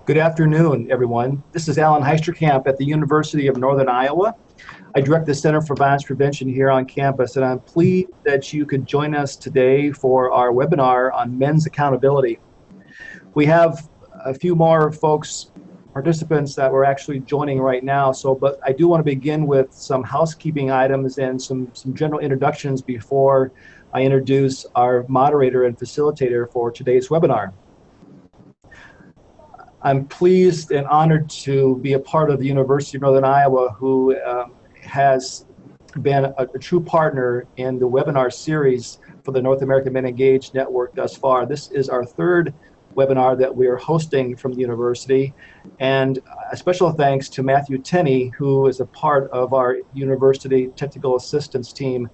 Good afternoon, everyone. This is Alan Heisterkamp at the University of Northern Iowa. I direct the Center for Violence Prevention here on campus, and I'm pleased that you could join us today for our webinar on men's accountability. We have a few more participants that we're actually joining right now, but I do want to begin with some housekeeping items and some general introductions before I introduce our moderator and facilitator for today's webinar. I'm pleased and honored to be a part of the University of Northern Iowa, who has been a true partner in the webinar series for the North American Men Engaged Network thus far. This is our third webinar that we are hosting from the university, and a special thanks to Matthew Tenney, who is a part of our university technical assistance team,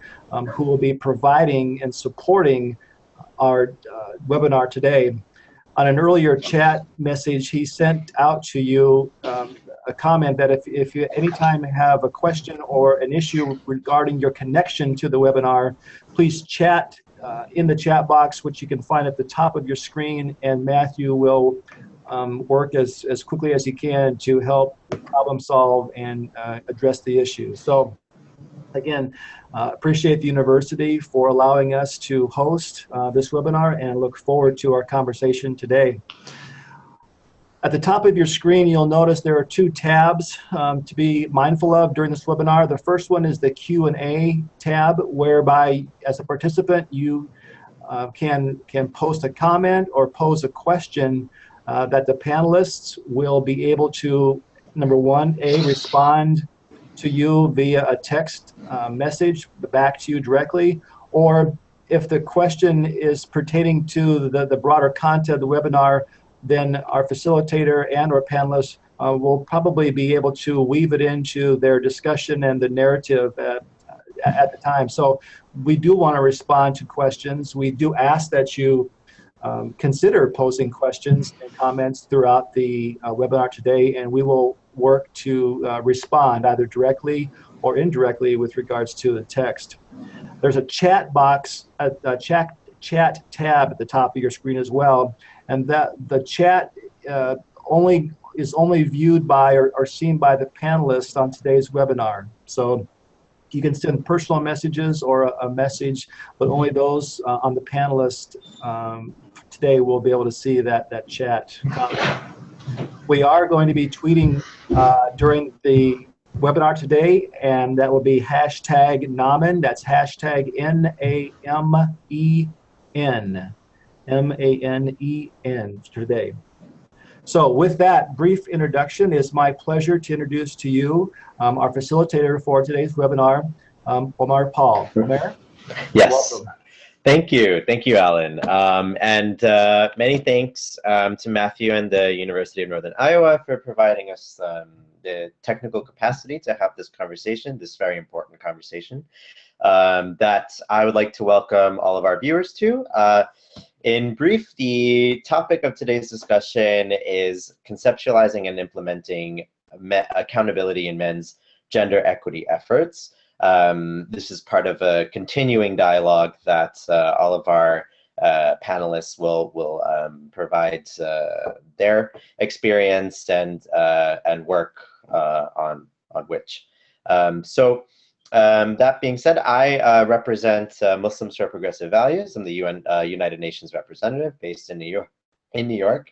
who will be providing and supporting our webinar today. On an earlier chat message, he sent out to you a comment that if you anytime have a question or an issue regarding your connection to the webinar, please chat in the chat box, which you can find at the top of your screen, and Matthew will work as quickly as he can to help problem solve and address the issue. So again, appreciate the university for allowing us to host this webinar and look forward to our conversation today. At the top of your screen, you'll notice there are two tabs to be mindful of during this webinar. The first one is the Q&A tab, whereby as a participant you can post a comment or pose a question that the panelists will be able to, number one, respond to you via a text message back to you directly, or if the question is pertaining to the broader content of the webinar, then our facilitator and our panelists will probably be able to weave it into their discussion and the narrative at the time. So we do want to respond to questions. We do ask that you consider posing questions and comments throughout the webinar today, and we will work to respond either directly or indirectly with regards to the text. There's a chat box, a chat tab at the top of your screen as well, and that the chat is only viewed by or seen by the panelists on today's webinar. So you can send personal messages or a message, but only those on the panelist today will be able to see that chat comment. We are going to be tweeting during the webinar today, and that will be hashtag NAMEN. That's hashtag NAMEN, M-A-N-E-N today. So with that brief introduction, it's my pleasure to introduce to you our facilitator for today's webinar, Omar Paul. Omar? Yes. Welcome. Thank you, Alan. Many thanks to Matthew and the University of Northern Iowa for providing us the technical capacity to have this conversation, this very important conversation that I would like to welcome all of our viewers to. In brief, the topic of today's discussion is conceptualizing and implementing accountability in men's gender equity efforts. This is part of a continuing dialogue that all of our panelists will provide their experience and work on which. That being said, I represent Muslims for Progressive Values. I'm the United Nations representative based in New York.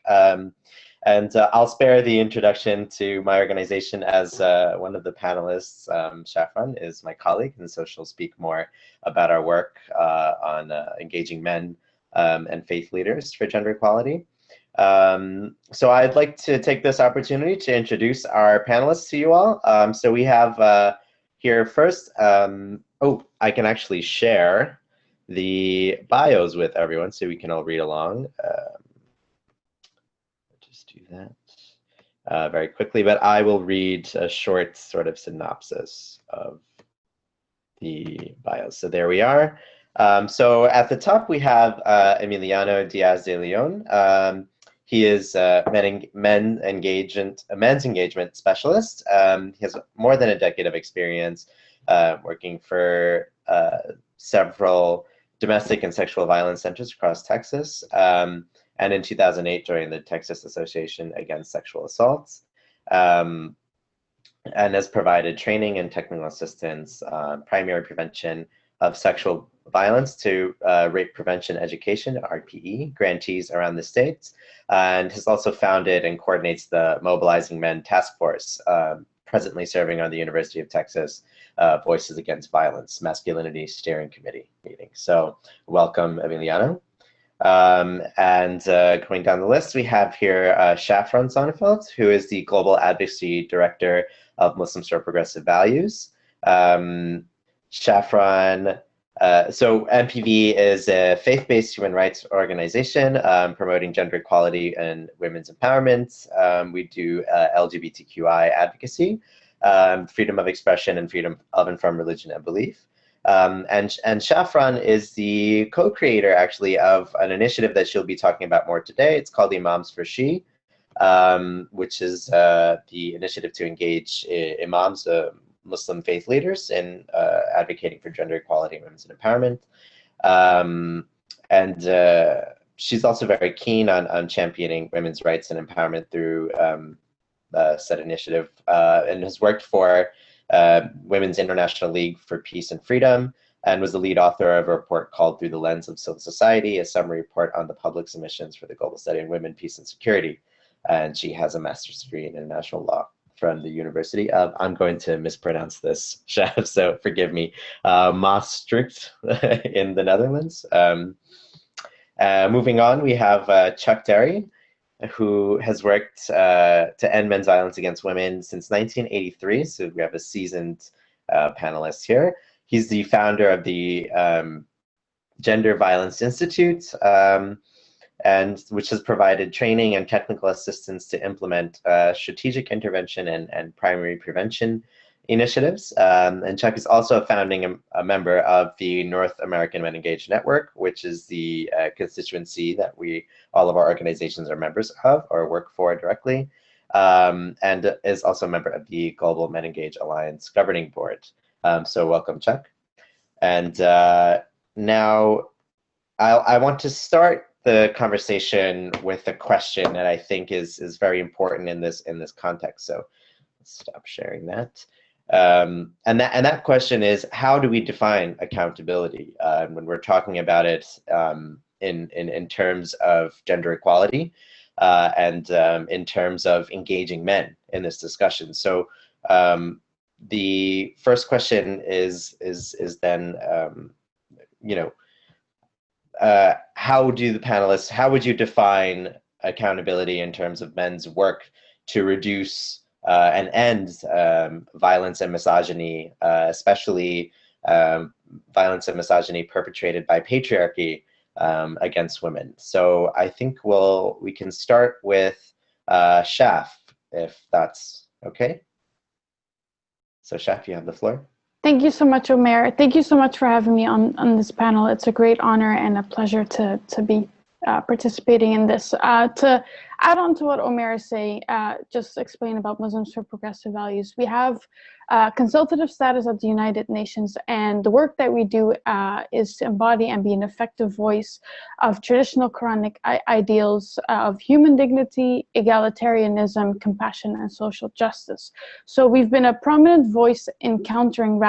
I'll spare the introduction to my organization as one of the panelists. Shafran is my colleague, and so she'll speak more about our work on engaging men and faith leaders for gender equality. So I'd like to take this opportunity to introduce our panelists to you all. So we have here first, oh, I can actually share the bios with everyone so we can all read along. Just do that very quickly, but I will read a short sort of synopsis of the bios. So there we are. So at the top we have Emiliano Diaz de Leon. He is a men's engagement specialist. He has more than a decade of experience working for several domestic and sexual violence centers across Texas. and in 2008 joined the Texas Association Against Sexual Assaults, and has provided training and technical assistance, primary prevention of sexual violence to rape prevention education, RPE, grantees around the states, and has also founded and coordinates the Mobilizing Men Task Force, presently serving on the University of Texas Voices Against Violence Masculinity Steering Committee meeting. So welcome, Emiliano. And going down the list, we have here Shafran Sonnefeld, who is the Global Advocacy Director of Muslims for Progressive Values. Shafran, so MPV is a faith-based human rights organization promoting gender equality and women's empowerment. We do LGBTQI advocacy, freedom of expression, and freedom of and from religion and belief. And Shafran is the co-creator, actually, of an initiative that she'll be talking about more today. It's called Imams for She, which is the initiative to engage imams, Muslim faith leaders, in advocating for gender equality and women's empowerment. And she's also very keen on championing women's rights and empowerment through said initiative, and has worked for Women's International League for Peace and Freedom, and was the lead author of a report called Through the Lens of Civil Society, a summary report on the public submissions for the global study on women, peace, and security. And she has a master's degree in international law from the University of, I'm going to mispronounce this, Chef, so forgive me, Maastricht in the Netherlands. Moving on, we have Chuck Derry, who has worked to end men's violence against women since 1983. So we have a seasoned panelist here. He's the founder of the Gender Violence Institute, and which has provided training and technical assistance to implement strategic intervention and primary prevention initiatives. And Chuck is also a member of the North American Men Engaged Network, which is the constituency that all of our organizations are members of or work for directly, and is also a member of the Global Men Engaged Alliance Governing Board. So welcome, Chuck. And now I want to start the conversation with a question that I think is very important in this context. So let's stop sharing that. And that question is, how do we define accountability when we're talking about it in terms of gender equality and in terms of engaging men in this discussion? So the first question is then, how would you define accountability in terms of men's work to reduce and end violence and misogyny, especially violence and misogyny perpetrated by patriarchy against women? So I think we can start with Shaf, if that's okay. So Shaf, you have the floor. Thank you so much, Omer. Thank you so much for having me on this panel. It's a great honor and a pleasure to be participating in this. To add on to what Omer is saying, just explain about Muslims for Progressive Values. We have consultative status at the United Nations, and the work that we do is to embody and be an effective voice of traditional Quranic ideals of human dignity, egalitarianism, compassion, and social justice. So we've been a prominent voice in countering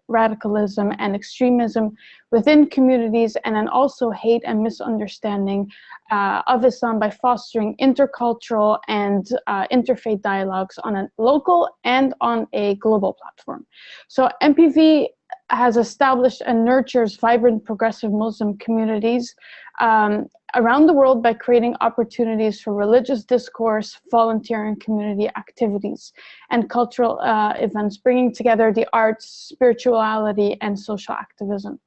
radicalism and extremism within communities, and then also hate and misunderstanding of Islam by fostering intercultural and interfaith dialogues on a local and on a global platform. So MPV has established and nurtures vibrant progressive Muslim communities around the world by creating opportunities for religious discourse, volunteering, community activities, and cultural events, bringing together the arts, spirituality, and social activism.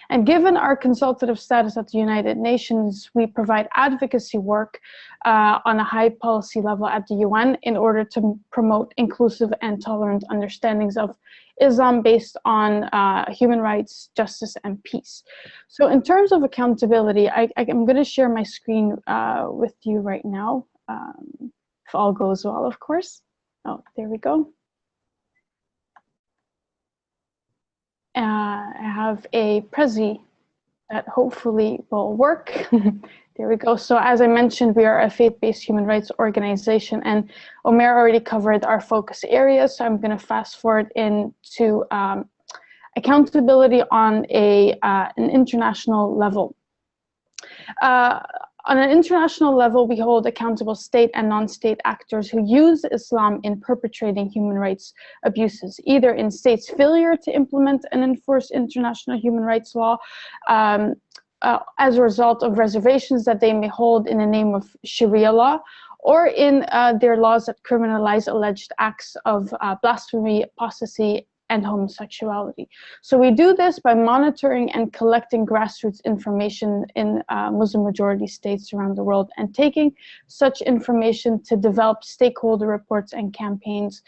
And given our consultative status at the United Nations, we provide advocacy work on a high policy level at the UN in order to promote inclusive and tolerant understandings of Islam based on human rights, justice, and peace. So in terms of accountability, I'm going to share my screen with you right now, if all goes well, of course. Oh, there we go. I have a Prezi that hopefully will work. There we go. So as I mentioned, we are a faith-based human rights organization, and Omer already covered our focus areas. So I'm going to fast forward into accountability on an international level. On an international level, we hold accountable state and non-state actors who use Islam in perpetrating human rights abuses, either in states' failure to implement and enforce international human rights law, as a result of reservations that they may hold in the name of Sharia law, or in their laws that criminalize alleged acts of blasphemy, apostasy, and homosexuality. So we do this by monitoring and collecting grassroots information in Muslim majority states around the world, and taking such information to develop stakeholder reports and campaigns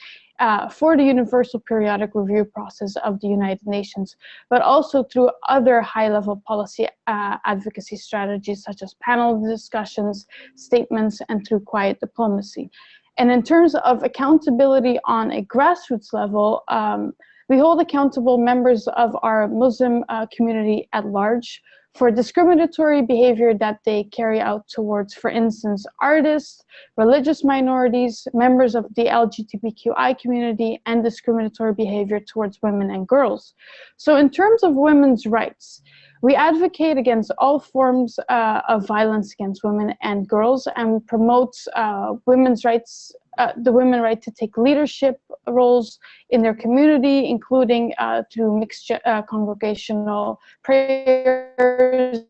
for the Universal Periodic Review process of the United Nations, but also through other high-level policy advocacy strategies such as panel discussions, statements, and through quiet diplomacy. And in terms of accountability on a grassroots level, we hold accountable members of our Muslim community at large for discriminatory behavior that they carry out towards, for instance, artists, religious minorities, members of the LGBTQI community, and discriminatory behavior towards women and girls. So in terms of women's rights, we advocate against all forms of violence against women and girls, and promote women's rights, the women's right to take leadership roles in their community, including through mixed congregational prayers,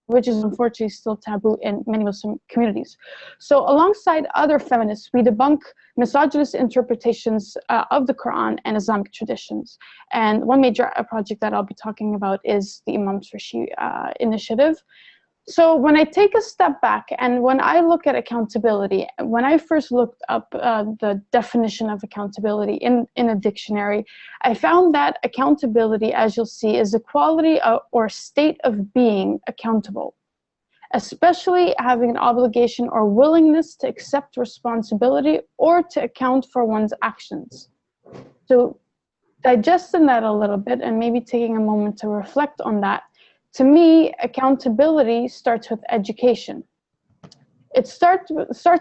which is unfortunately still taboo in many Muslim communities. So alongside other feminists, we debunk misogynist interpretations of the Quran and Islamic traditions. And one major project that I'll be talking about is the Imams for She initiative. So when I take a step back and when I look at accountability, when I first looked up the definition of accountability in a dictionary, I found that accountability, as you'll see, is the quality or state of being accountable, especially having an obligation or willingness to accept responsibility or to account for one's actions. So digesting that a little bit and maybe taking a moment to reflect on that, to me, accountability starts with education. It starts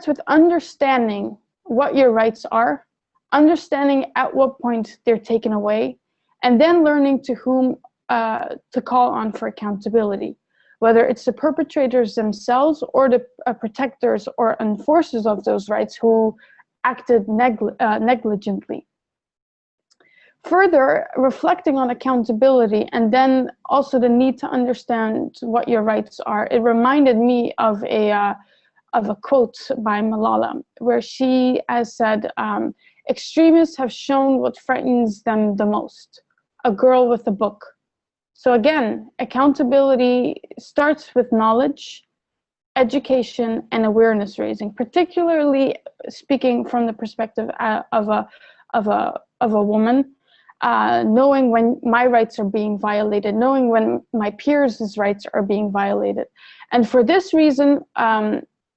with understanding what your rights are, understanding at what point they're taken away, and then learning to whom to call on for accountability, whether it's the perpetrators themselves or the protectors or enforcers of those rights who acted negligently. Further, reflecting on accountability and then also the need to understand what your rights are, it reminded me of a quote by Malala, where she has said, extremists have shown what frightens them the most, a girl with a book. So again, accountability starts with knowledge, education, and awareness raising, particularly speaking from the perspective of a woman. Knowing when my rights are being violated, knowing when my peers' rights are being violated. And for this reason,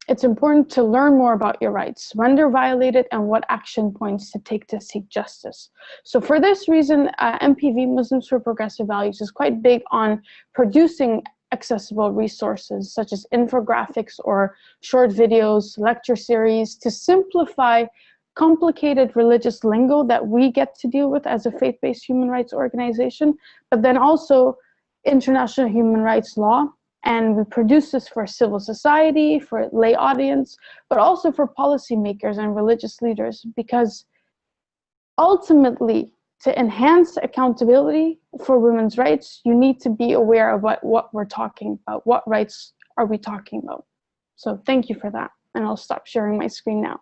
it's important to learn more about your rights, when they're violated, and what action points to take to seek justice. So for this reason, MPV, Muslims for Progressive Values, is quite big on producing accessible resources such as infographics or short videos, lecture series, to simplify complicated religious lingo that we get to deal with as a faith-based human rights organization, but then also international human rights law. And we produce this for civil society, for lay audience, but also for policymakers and religious leaders, because ultimately, to enhance accountability for women's rights, you need to be aware of what we're talking about. What rights are we talking about? So thank you for that. And I'll stop sharing my screen now.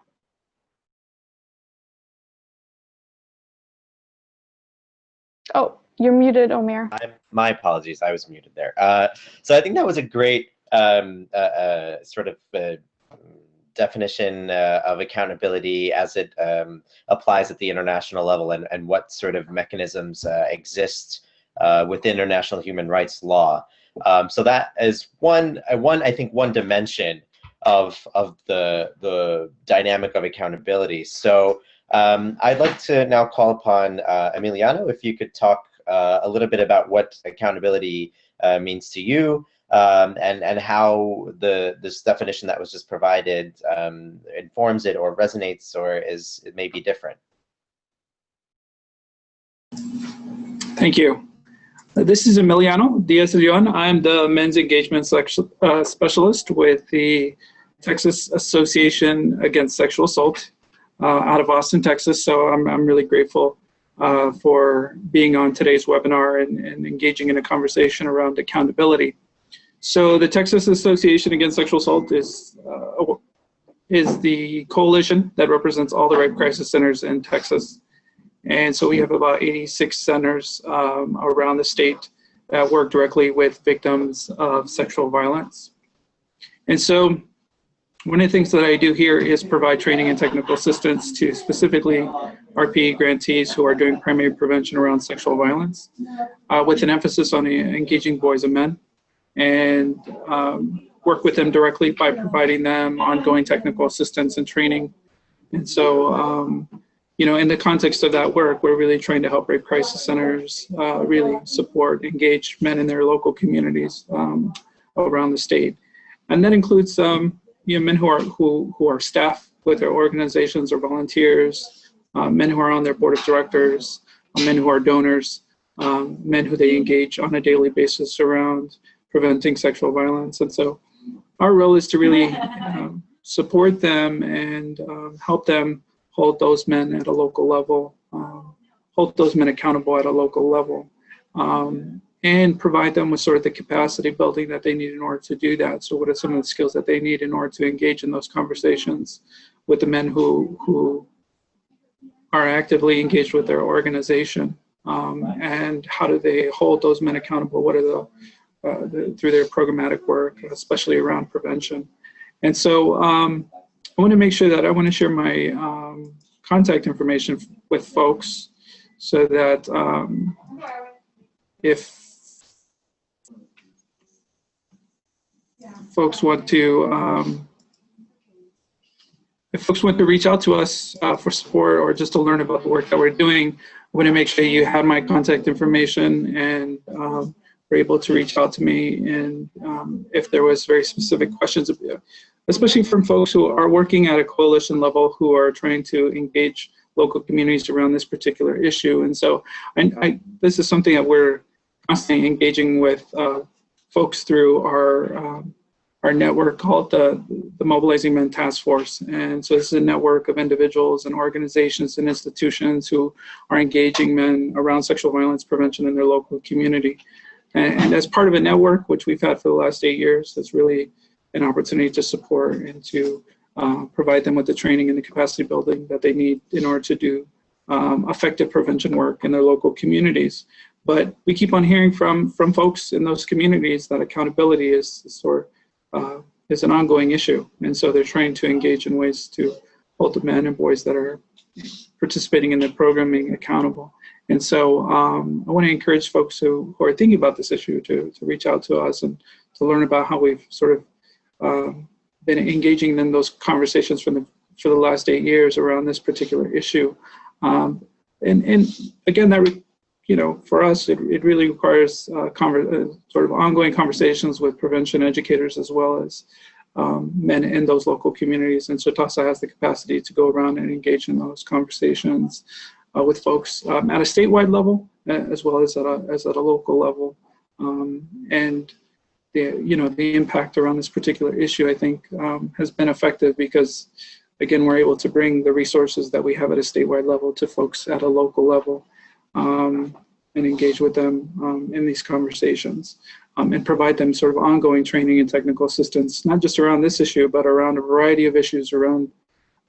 Oh, you're muted, Omer. My apologies, I was muted there. So I think that was a great sort of definition of accountability as it applies at the international level, and what sort of mechanisms exist with international human rights law. So that is one dimension of the dynamic of accountability. So I'd like to now call upon Emiliano, if you could talk a little bit about what accountability means to you, and how this definition that was just provided informs it or resonates or is it may be different. Thank you. This is Emiliano Diaz. I'm the men's engagement specialist with the Texas Association Against Sexual Assault out of Austin, Texas. So I'm really grateful for being on today's webinar and engaging in a conversation around accountability. So the Texas Association Against Sexual Assault is the coalition that represents all the rape crisis centers in Texas. And so we have about 86 centers around the state that work directly with victims of sexual violence. And so one of the things that I do here is provide training and technical assistance to specifically RP grantees who are doing primary prevention around sexual violence, with an emphasis on engaging boys and men, and work with them directly by providing them ongoing technical assistance and training. And so, you know, in the context of that work, we're really trying to help rape crisis centers really support, engage men in their local communities around the state. And that includes you know, men who are staff with their organizations or volunteers, men who are on their board of directors, men who are donors, men who they engage on a daily basis around preventing sexual violence. And so our role is to really support them and help them hold those men at a local level, hold those men accountable at a local level, and provide them with sort of the capacity building that they need in order to do that. So what are some of the skills that they need in order to engage in those conversations with the men who are actively engaged with their organization, and how do they hold those men accountable? What are through their programmatic work, especially around prevention. And so I want to make sure that I want to share my contact information with folks so that if folks want to reach out to us for support or just to learn about the work that we're doing, I want to make sure you have my contact information and were able to reach out to me. And if there was very specific questions, especially from folks who are working at a coalition level who are trying to engage local communities around this particular issue. And so this is something that we're constantly engaging with folks through our network called the Mobilizing Men Task Force. And so this is a network of individuals and organizations and institutions who are engaging men around sexual violence prevention in their local community. And as part of a network, which we've had for the last 8 years, that's really an opportunity to support and to provide them with the training and the capacity building that they need in order to do effective prevention work in their local communities. But we keep on hearing from folks in those communities that accountability is an ongoing issue. And so they're trying to engage in ways to hold the men and boys that are participating in the programming accountable. And so I want to encourage folks who are thinking about this issue to reach out to us and to learn about how we've sort of been engaging in those conversations for the last 8 years around this particular issue. And again, that for us, it really requires sort of ongoing conversations with prevention educators as well as men in those local communities. And so TASA has the capacity to go around and engage in those conversations with folks at a statewide level as well as at a local level. And the impact around this particular issue, I think, has been effective because, again, we're able to bring the resources that we have at a statewide level to folks at a local level and engage with them in these conversations and provide them sort of ongoing training and technical assistance, not just around this issue, but around a variety of issues around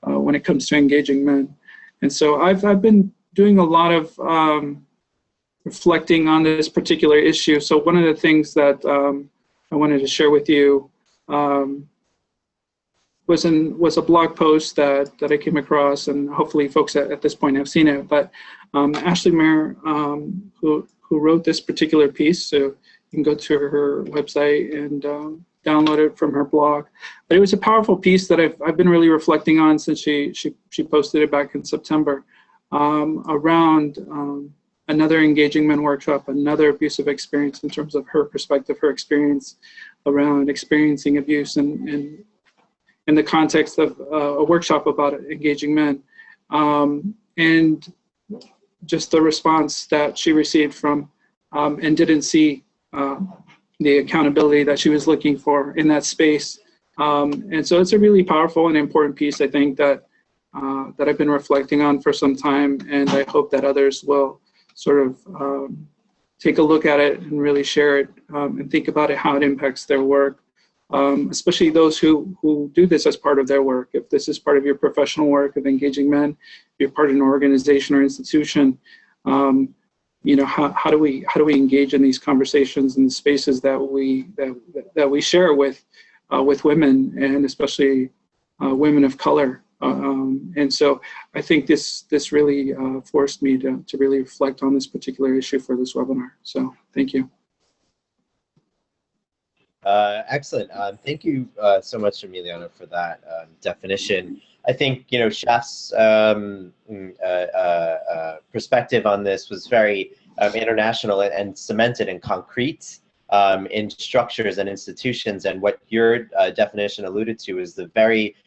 when it comes to engaging men. And so I've been doing a lot of reflecting on this particular issue. So one of the things that I wanted to share with you was a blog post that I came across, and hopefully folks at this point have seen it. But Ashley Mayer, who wrote this particular piece, so you can go to her website and download it from her blog. But it was a powerful piece that I've been really reflecting on since she posted it back in September around another Engaging Men workshop, another abusive experience in terms of her perspective, her experience around experiencing abuse and in the context of a workshop about engaging men. And just the response that she received from and didn't see the accountability that she was looking for in that space. And so it's a really powerful and important piece, I think, that I've been reflecting on for some time, and I hope that others will sort of take a look at it and really share it and think about it, how it impacts their work, especially those who do this as part of their work. If this is part of your professional work of engaging men, if you're part of an organization or institution, you know, how do we engage in these conversations and the spaces that we share with women, and especially women of color. And so I think this really forced me to really reflect on this particular issue for this webinar. So thank you. Excellent. Thank you so much, Emiliano, for that definition. I think, you know, Chef's perspective on this was very international and cemented and concrete in structures and institutions. And what your definition alluded to is the very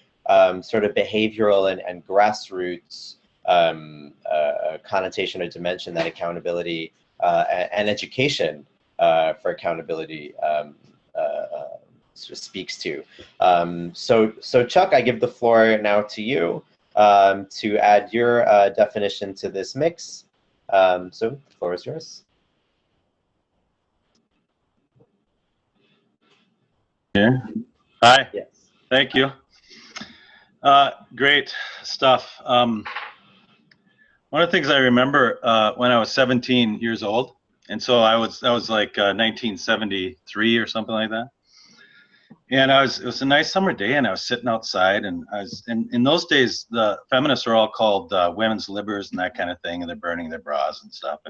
sort of behavioral and grassroots connotation or dimension that accountability and education for accountability sort of speaks to. So Chuck, I give the floor now to you to add your definition to this mix. So the floor is yours. Yeah. Hi. Yes. Thank you. Great stuff. One of the things I remember when I was 17 years old, and so that was like 1973 or something like that. And it was a nice summer day, and I was sitting outside, and in those days, the feminists were all called women's libbers and that kind of thing, and they're burning their bras and stuff.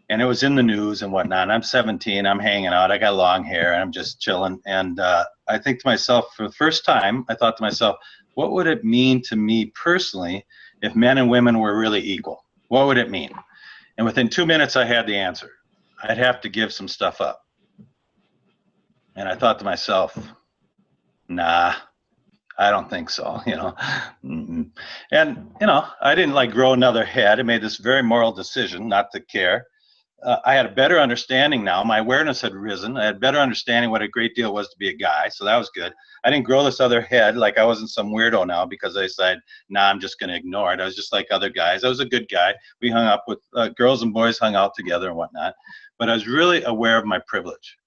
And it was in the news and whatnot. And I'm 17, I'm hanging out, I got long hair, and I'm just chilling. And I think to myself, for the first time, I thought to myself, what would it mean to me personally if men and women were really equal? What would it mean? And within 2 minutes, I had the answer. I'd have to give some stuff up. And I thought to myself, nah, I don't think so, you know. And, you know, I didn't like grow another head. I made this very moral decision not to care. I had a better understanding now. My awareness had risen. I had better understanding what a great deal was to be a guy, so that was good. I didn't grow this other head like I wasn't some weirdo now because I decided, nah, I'm just going to ignore it. I was just like other guys. I was a good guy. We hung up with girls and boys hung out together and whatnot. But I was really aware of my privilege.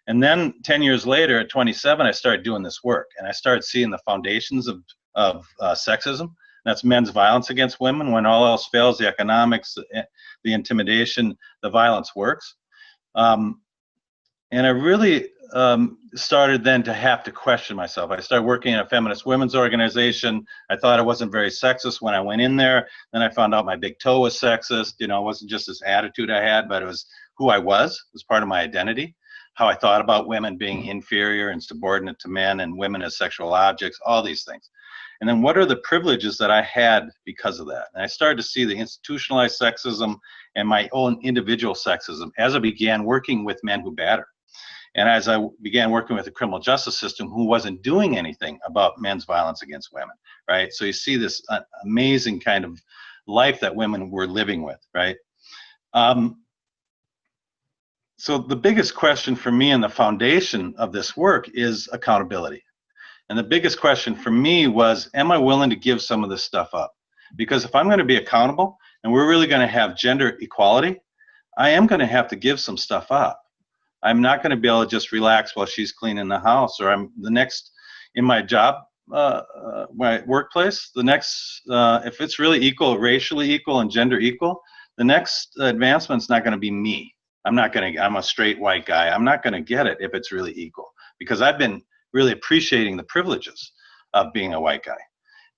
And then 10 years later, at 27, I started doing this work, and I started seeing the foundations of sexism. That's men's violence against women. When all else fails, the economics, the intimidation, the violence works. And I really started then to have to question myself. I started working in a feminist women's organization. I thought it wasn't very sexist when I went in there. Then I found out my big toe was sexist. You know, it wasn't just this attitude I had, but it was who I was. It was part of my identity. How I thought about women being inferior and subordinate to men and women as sexual objects, all these things. And then what are the privileges that I had because of that? And I started to see the institutionalized sexism and my own individual sexism as I began working with men who batter. And as I began working with the criminal justice system who wasn't doing anything about men's violence against women, right? So you see this amazing kind of life that women were living with, right? So the biggest question for me and the foundation of this work is accountability. And the biggest question for me was, am I willing to give some of this stuff up? Because if I'm going to be accountable and we're really going to have gender equality, I am going to have to give some stuff up. I'm not going to be able to just relax while she's cleaning the house, or I'm the next in my job, my workplace, the next, if it's really equal, racially equal and gender equal, the next advancement's not going to be me. I'm a straight white guy. I'm not going to get it if it's really equal, because I've been really appreciating the privileges of being a white guy.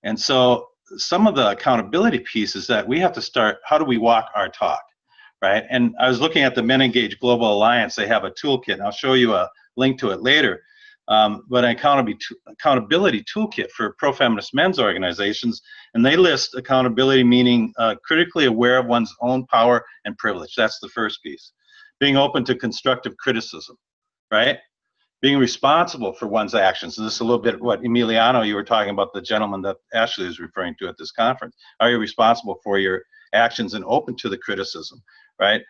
And so some of the accountability pieces that we have to start, how do we walk our talk, right? And I was looking at the Men Engage Global Alliance. They have a toolkit, and I'll show you a link to it later. but an accountability toolkit for pro-feminist men's organizations, and they list accountability meaning critically aware of one's own power and privilege. That's the first piece. Being open to constructive criticism, right? Being responsible for one's actions. And this is a little bit what Emiliano, you were talking about, the gentleman that Ashley is referring to at this conference. Are you responsible for your actions and open to the criticism, right?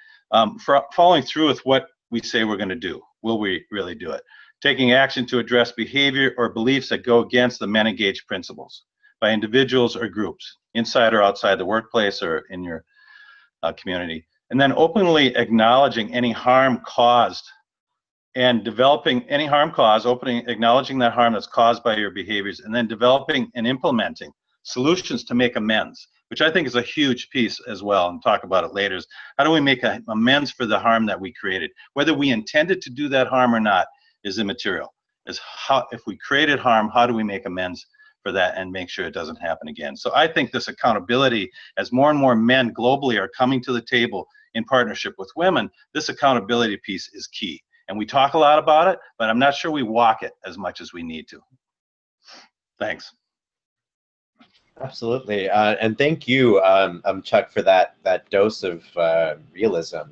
For following through with what we say we're going to do. Will we really do it? Taking action to address behavior or beliefs that go against the men engaged principles by individuals or groups, inside or outside the workplace or in your community. And then openly acknowledging any harm caused and developing any harm caused, acknowledging that harm that's caused by your behaviors, and then developing and implementing solutions to make amends, which I think is a huge piece as well, and talk about it later. Is how do we make amends for the harm that we created? Whether we intended to do that harm or not is immaterial. Is how, if we created harm, how do we make amends for that and make sure it doesn't happen again? So I think this accountability, as more and more men globally are coming to the table in partnership with women, this accountability piece is key. And we talk a lot about it, but I'm not sure we walk it as much as we need to. Thanks. Absolutely, and thank you, Chuck, for that dose of realism,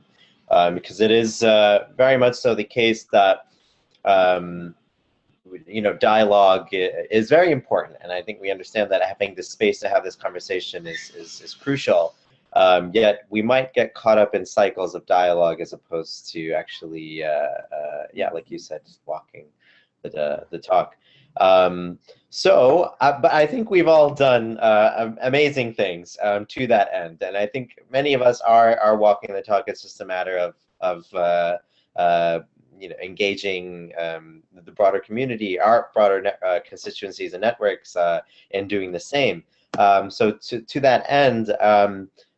because it is very much so the case that dialogue is very important, and I think we understand that having the space to have this conversation is crucial. Yet we might get caught up in cycles of dialogue as opposed to actually, like you said, just walking the talk. But I think we've all done amazing things to that end, and I think many of us are walking the talk. It's just a matter of engaging the broader community, our broader constituencies and networks, in doing the same. So to that end,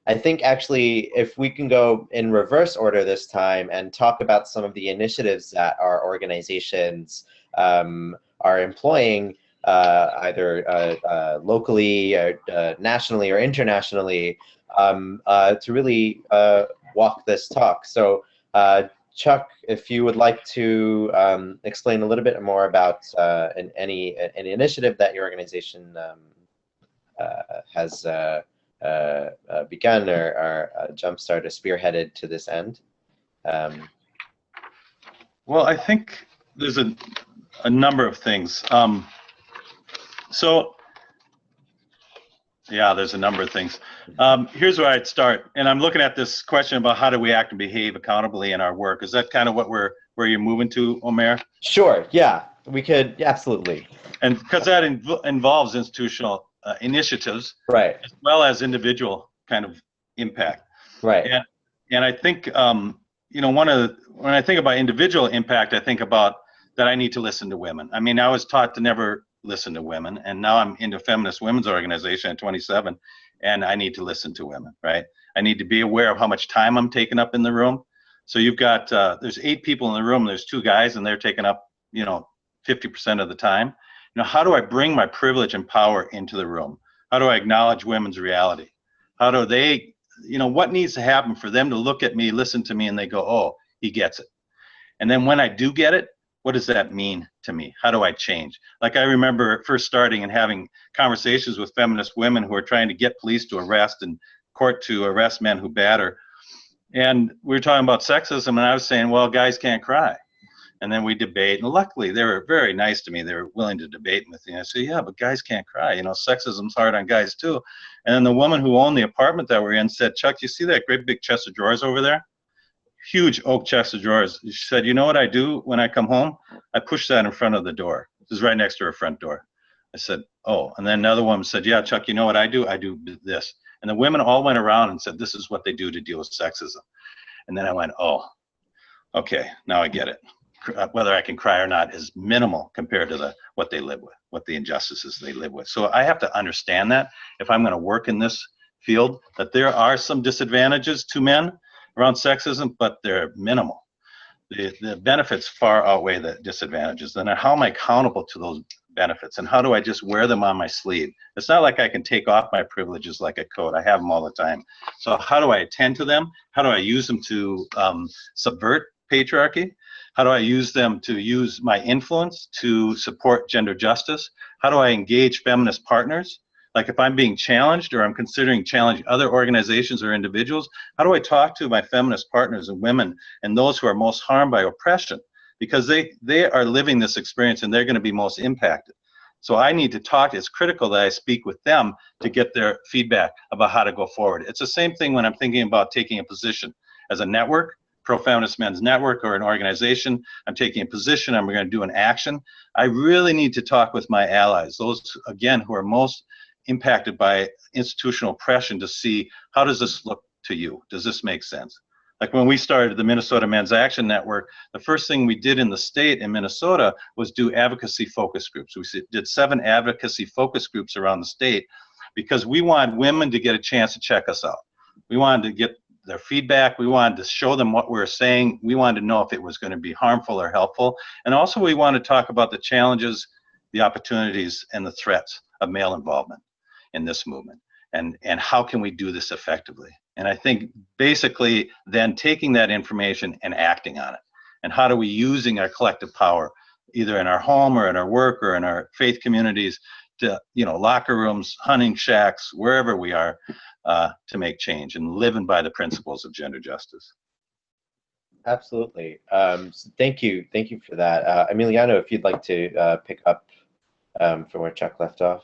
I think actually if we can go in reverse order this time and talk about some of the initiatives that our organizations are employing, either locally, or nationally, or internationally, to really walk this talk. So Chuck, if you would like to explain a little bit more about any initiative that your organization has begun or jumpstart or spearheaded to this end. Well, I think there's a number of things. There's a number of things. Here's where I'd start, and I'm looking at this question about how do we act and behave accountably in our work. Is that kind of where you're moving to, Omer? Sure. Yeah, we could absolutely. And because that involves institutional initiatives, right, as well as individual kind of impact, right. And I think when I think about individual impact, I think about that I need to listen to women. I mean, I was taught to never listen to women, and now I'm into feminist women's organization at 27, and I need to listen to women, right? I need to be aware of how much time I'm taking up in the room. So you've got there's 8 people in the room, there's 2 guys, and they're taking up 50% of the time. How do I bring my privilege and power into the room? How do I acknowledge women's reality? How do they, what needs to happen for them to look at me, listen to me, and they go, oh, he gets it. And then when I do get it, what does that mean to me? How do I change? Like I remember first starting and having conversations with feminist women who are trying to get police to arrest and court to arrest men who batter. And we were talking about sexism, and I was saying, well, guys can't cry. And then we debate, and luckily they were very nice to me. They were willing to debate with me. I said, yeah, but guys can't cry. Sexism's hard on guys too. And then the woman who owned the apartment that we're in said, Chuck, you see that great big chest of drawers over there? Huge oak chest of drawers. She said, you know what I do when I come home? I push that in front of the door. This is right next to her front door. I said, oh. And then another woman said, yeah, Chuck, you know what I do? I do this. And the women all went around and said, this is what they do to deal with sexism. And then I went, oh, okay, now I get it. Whether I can cry or not is minimal compared to what they live with, what the injustices they live with. So I have to understand that if I'm going to work in this field, that there are some disadvantages to men around sexism, but they're minimal. The benefits far outweigh the disadvantages. And how am I accountable to those benefits? And how do I just wear them on my sleeve? It's not like I can take off my privileges like a coat. I have them all the time. So how do I attend to them? How do I use them to subvert patriarchy? How do I use them to use my influence to support gender justice? How do I engage feminist partners? Like if I'm being challenged or I'm considering challenging other organizations or individuals, how do I talk to my feminist partners and women and those who are most harmed by oppression? Because they are living this experience and they're going to be most impacted. So I need to talk. It's critical that I speak with them to get their feedback about how to go forward. It's the same thing when I'm thinking about taking a position as a network, Pro-Feminist Men's Network, or an organization. I'm taking a position, I'm going to do an action. I really need to talk with my allies, those, again, who are most impacted by institutional oppression, to see, how does this look to you? Does this make sense? Like when we started the Minnesota Men's Action Network, the first thing we did in the state in Minnesota was do advocacy focus groups. We did 7 advocacy focus groups around the state because we wanted women to get a chance to check us out. We wanted to get their feedback. We wanted to show them what we were saying. We wanted to know if it was going to be harmful or helpful. And also we want to talk about the challenges, the opportunities, and the threats of male involvement in this movement. And how can we do this effectively? And I think basically then taking that information and acting on it. And how do we using our collective power, either in our home or in our work or in our faith communities, to, you know, locker rooms, hunting shacks, wherever we are, to make change and living by the principles of gender justice. Absolutely. So thank you for that. Emiliano, if you'd like to pick up from where Chuck left off.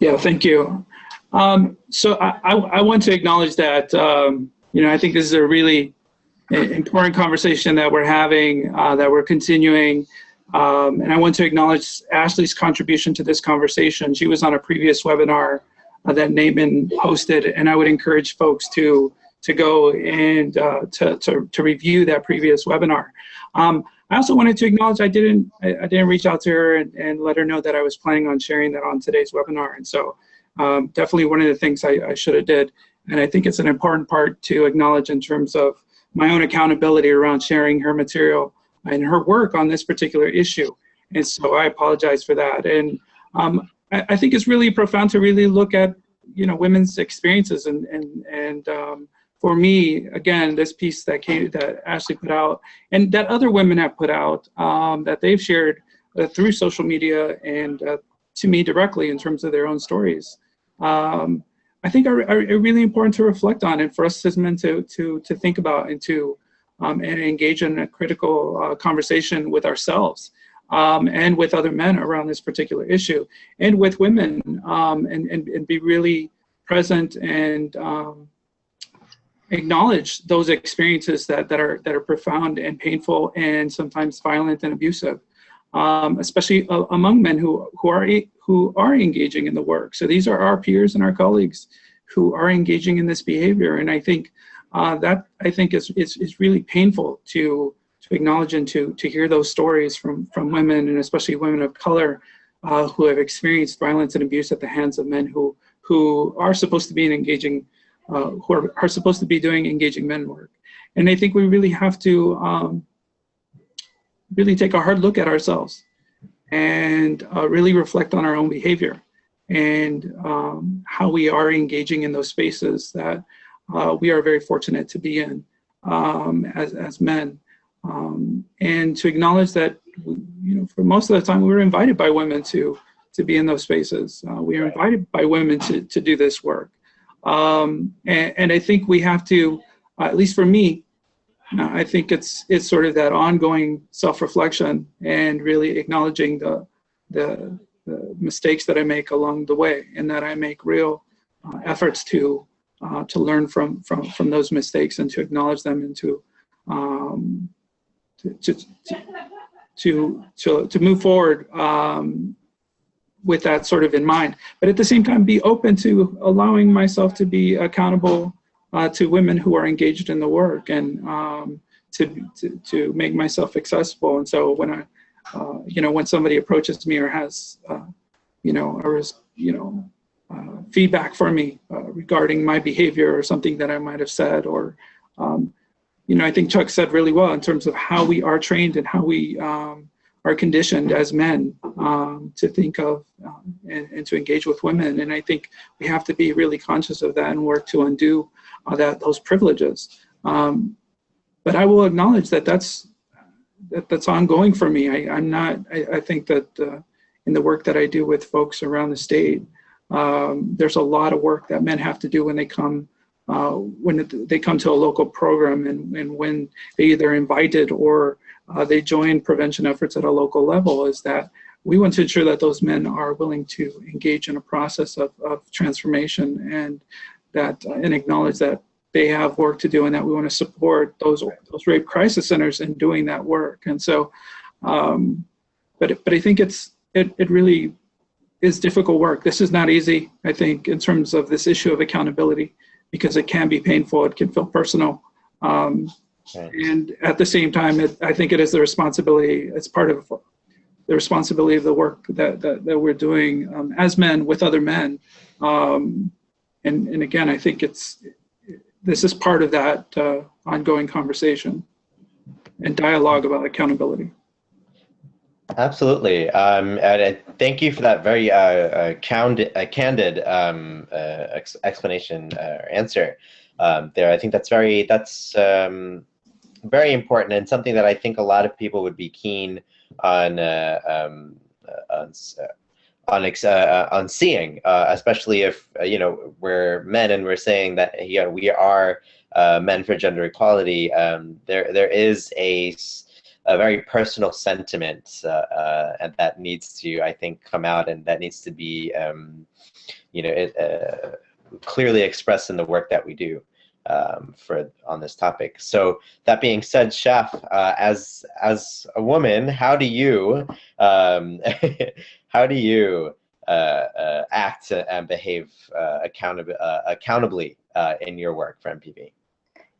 Yeah, thank you. So I want to acknowledge that, you know, I think this is a really important conversation that we're having, that we're continuing. And I want to acknowledge Ashley's contribution to this conversation. She was on a previous webinar that NAMEN hosted, and I would encourage folks to go and to review that previous webinar. I also wanted to acknowledge I didn't reach out to her and let her know that I was planning on sharing that on today's webinar. And so definitely one of the things I should have did. And I think it's an important part to acknowledge in terms of my own accountability around sharing her material and her work on this particular issue. And so I apologize for that. And I think it's really profound to really look at, you know, women's experiences and for me, again, this piece that Ashley put out and that other women have put out, that they've shared through social media and to me directly in terms of their own stories, I think are really important to reflect on and for us as men to think about and to and engage in a critical conversation with ourselves and with other men around this particular issue and with women and be really present and acknowledge those experiences that are profound and painful and sometimes violent and abusive, especially among men who are engaging in the work. So these are our peers and our colleagues who are engaging in this behavior, and I think that is really painful to acknowledge and to hear those stories from women, and especially women of color who have experienced violence and abuse at the hands of men who are supposed to be engaging. Who are supposed to be doing engaging men work. And I think we really have to really take a hard look at ourselves and really reflect on our own behavior and how we are engaging in those spaces that we are very fortunate to be in as men. And to acknowledge that, you know, for most of the time we were invited by women to be in those spaces. We are invited by women to do this work. And I think we have to, at least for me, I think it's sort of that ongoing self-reflection and really acknowledging the mistakes that I make along the way, and that I make real efforts to learn from those mistakes and to acknowledge them and to move forward with that sort of in mind, but at the same time be open to allowing myself to be accountable to women who are engaged in the work and to make myself accessible. And so when I, you know, when somebody approaches me or has, you know, or is, you know, feedback for me regarding my behavior or something that I might have said, or, you know, I think Chuck said really well in terms of how we are trained and how we are conditioned as men to think of and to engage with women. And I think we have to be really conscious of that and work to undo those privileges. but I will acknowledge that that's ongoing for me. I think that in the work that I do with folks around the state, there's a lot of work that men have to do when they come to a local program, and when they either invited or they join prevention efforts at a local level, is that we want to ensure that those men are willing to engage in a process of transformation, and acknowledge that they have work to do, and that we want to support those rape crisis centers in doing that work. And so, but I think it really is difficult work. This is not easy, I think, in terms of this issue of accountability, because it can be painful, it can feel personal. And at the same time, I think it is the responsibility, it's part of the responsibility of the work that we're doing as men with other men. And again, I think this is part of that ongoing conversation and dialogue about accountability. Absolutely. And thank you for that very candid explanation or answer there. I think that's very important, and something that I think a lot of people would be keen on seeing, especially if we're men and we're saying that we are men for gender equality. There is a very personal sentiment and that needs to, I think, come out, and that needs to be clearly expressed in the work that we do on this topic. So that being said, Shaf, as a woman, how do you act and behave accountably in your work for MPV?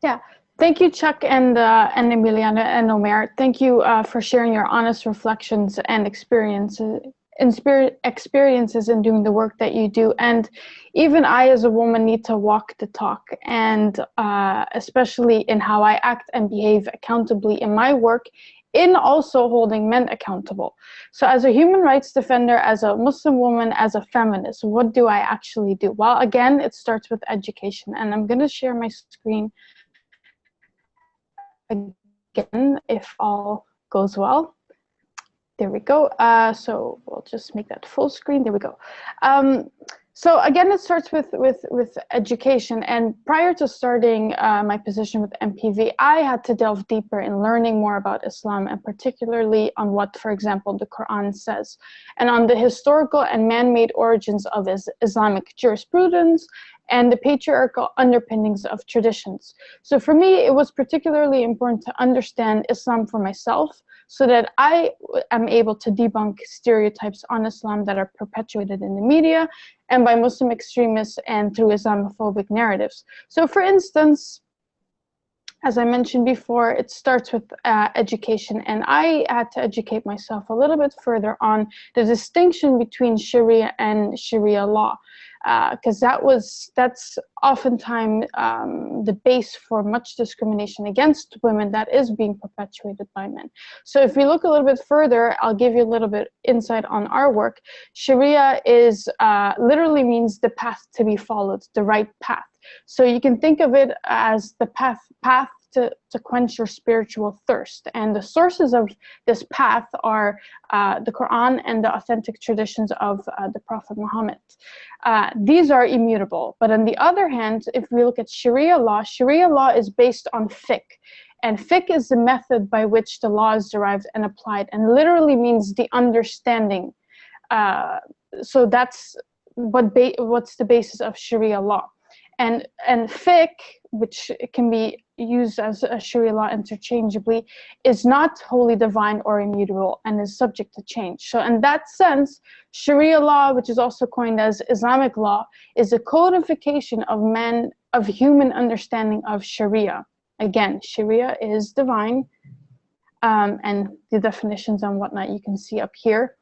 Yeah. Thank you, Chuck and Emiliano and Omer. Thank you for sharing your honest reflections and experiences in doing the work that you do. And even I, as a woman, need to walk the talk, and especially in how I act and behave accountably in my work, in also holding men accountable. So as a human rights defender, as a Muslim woman, as a feminist, what do I actually do? Well, again, it starts with education, and I'm going to share my screen again, if all goes well. There we go. So we'll just make that full screen. There we go. So again, it starts with education. And prior to starting my position with MPV, I had to delve deeper in learning more about Islam, and particularly on what, for example, the Quran says, and on the historical and man-made origins of Islamic jurisprudence and the patriarchal underpinnings of traditions. So for me, it was particularly important to understand Islam for myself, so that I am able to debunk stereotypes on Islam that are perpetuated in the media and by Muslim extremists and through Islamophobic narratives. So for instance, as I mentioned before, it starts with education, and I had to educate myself a little bit further on the distinction between Sharia and Sharia law, because that's oftentimes the base for much discrimination against women that is being perpetuated by men. So if we look a little bit further, I'll give you a little bit insight on our work. Sharia is literally means the path to be followed, the right path. So you can think of it as the path to quench your spiritual thirst. And the sources of this path are the Quran and the authentic traditions of the Prophet Muhammad. These are immutable. But on the other hand, if we look at Sharia law is based on fiqh. And fiqh is the method by which the law is derived and applied, and literally means the understanding. So that's what's the basis of Sharia law. And fiqh, which can be used as a Sharia law interchangeably, is not wholly divine or immutable and is subject to change. So in that sense, Sharia law, which is also coined as Islamic law, is a codification of human understanding of Sharia. Again, Sharia is divine, and the definitions and whatnot you can see up here.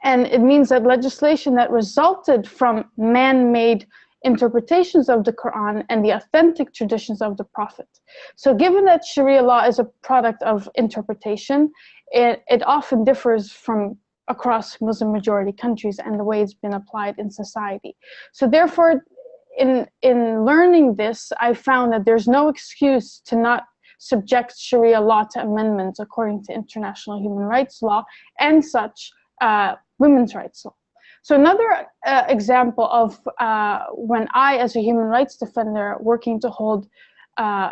And it means that legislation that resulted from man-made interpretations of the Quran and the authentic traditions of the Prophet. So given that Sharia law is a product of interpretation, it often differs from across Muslim majority countries and the way it's been applied in society. So therefore, in learning this, I found that there's no excuse to not subject Sharia law to amendments according to international human rights law and such women's rights law. So another example of when I, as a human rights defender, working to hold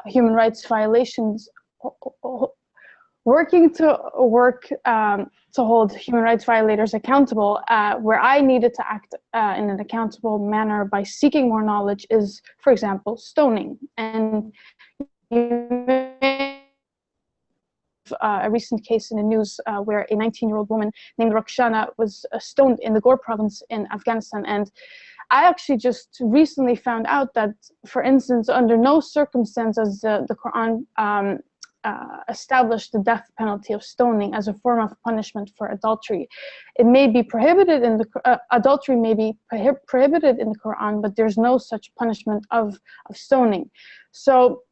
human rights violations, to hold human rights violators accountable, where I needed to act in an accountable manner by seeking more knowledge is, for example, stoning. And a recent case in the news where a 19-year-old woman named Roxana was stoned in the Ghor province in Afghanistan. And I actually just recently found out that, for instance, under no circumstances the Quran established the death penalty of stoning as a form of punishment for adultery. It may be prohibited in the adultery may be prohibited in the Quran, but there's no such punishment of stoning. So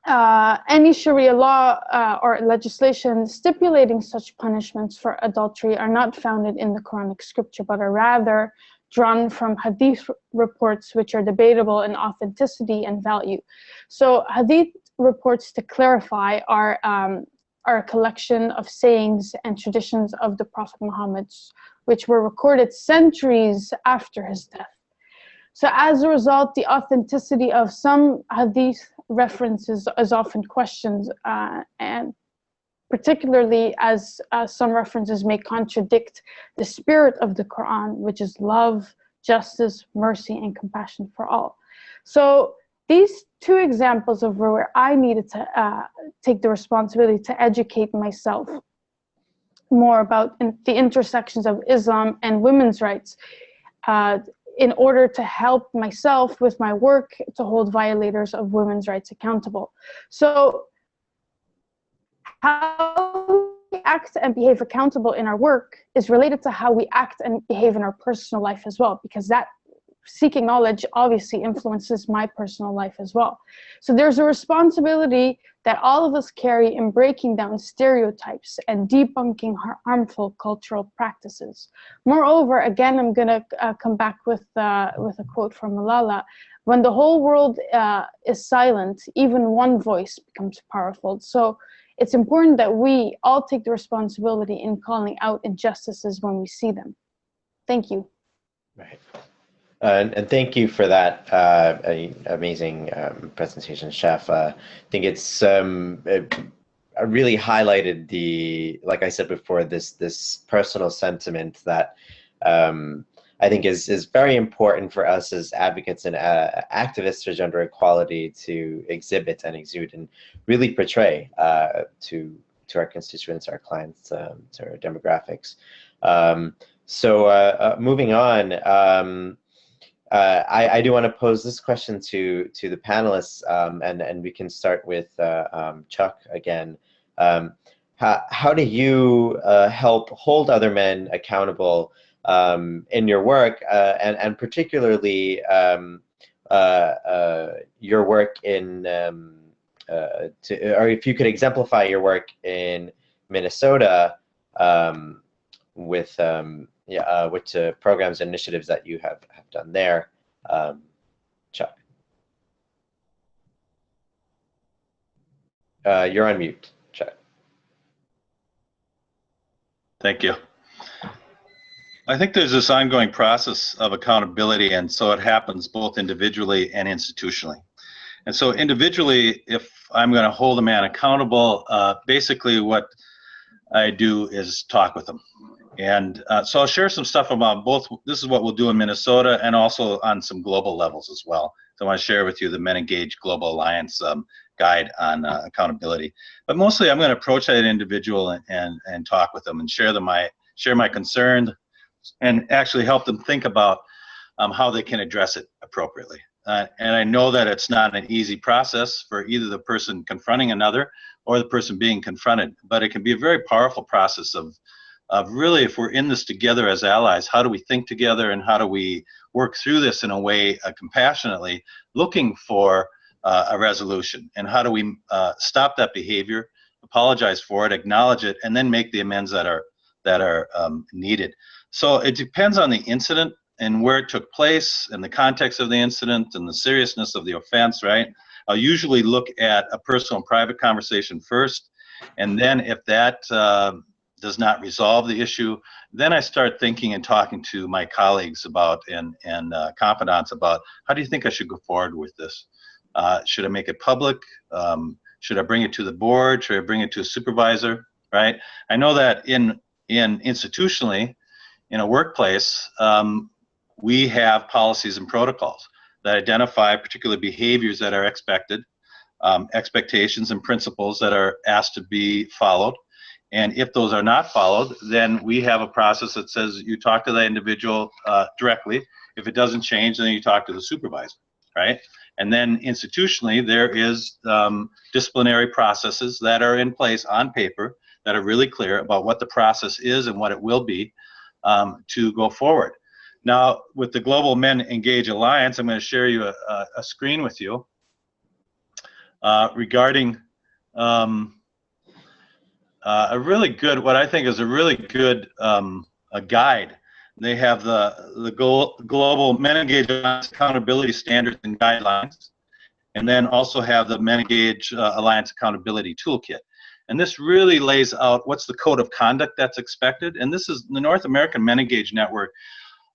any Sharia law or legislation stipulating such punishments for adultery are not founded in the Quranic scripture, but are rather drawn from hadith reports, which are debatable in authenticity and value. So hadith reports, to clarify, are a collection of sayings and traditions of the Prophet Muhammad, which were recorded centuries after his death. So as a result, the authenticity of some hadith references is often questioned, and particularly as some references may contradict the spirit of the Quran, which is love, justice, mercy, and compassion for all. So these two examples of where I needed to take the responsibility to educate myself more about the intersections of Islam and women's rights in order to help myself with my work to hold violators of women's rights accountable. So how we act and behave accountable in our work is related to how we act and behave in our personal life as well, because that seeking knowledge obviously influences my personal life as well. So there's a responsibility that all of us carry in breaking down stereotypes and debunking harmful cultural practices. Moreover, again, I'm going to come back with a quote from Malala. When the whole world is silent, even one voice becomes powerful. So it's important that we all take the responsibility in calling out injustices when we see them. Thank you. Right. And thank you for that amazing presentation, Chef. I think it's really highlighted the, like I said before, this personal sentiment that I think is very important for us as advocates and activists for gender equality to exhibit and exude and really portray to our constituents, our clients, to our demographics. So moving on. I do want to pose this question to the panelists, and we can start with Chuck again. How do you help hold other men accountable in your work, and particularly your work in, or if you could exemplify your work in Minnesota with programs and initiatives that you have done there. Chuck. You're on mute, Chuck. Thank you. I think there's this ongoing process of accountability, and so it happens both individually and institutionally. And so individually, if I'm going to hold a man accountable, basically what I do is talk with them. And so I'll share some stuff about both. This is what we'll do in Minnesota and also on some global levels as well. So I want to share with you the Men Engaged Global Alliance guide on accountability. But mostly I'm going to approach that individual and talk with them and share my concerns and actually help them think about how they can address it appropriately. And I know that it's not an easy process for either the person confronting another or the person being confronted, but it can be a very powerful process of really, if we're in this together as allies, how do we think together and how do we work through this in a way compassionately, looking for a resolution, and how do we stop that behavior, apologize for it, acknowledge it, and then make the amends that are needed. So it depends on the incident and where it took place and the context of the incident and the seriousness of the offense, right? I'll usually look at a personal and private conversation first, and then if that does not resolve the issue, then I start thinking and talking to my colleagues about and confidants about, how do you think I should go forward with this? Should I make it public? Should I bring it to the board? Should I bring it to a supervisor? Right? I know that in institutionally, in a workplace, we have policies and protocols that identify particular behaviors that are expected, expectations and principles that are asked to be followed. And if those are not followed, then we have a process that says you talk to that individual directly. If it doesn't change, then you talk to the supervisor, right? And then institutionally, there is disciplinary processes that are in place on paper that are really clear about what the process is and what it will be to go forward. Now, with the Global Men Engage Alliance, I'm going to share you a screen with you regarding a really good, what I think is a really good a guide. They have the Global Men Engage Alliance Accountability Standards and Guidelines, and then also have the Men Engage Alliance Accountability Toolkit. And this really lays out what's the code of conduct that's expected. And this is the North American Men Engage Network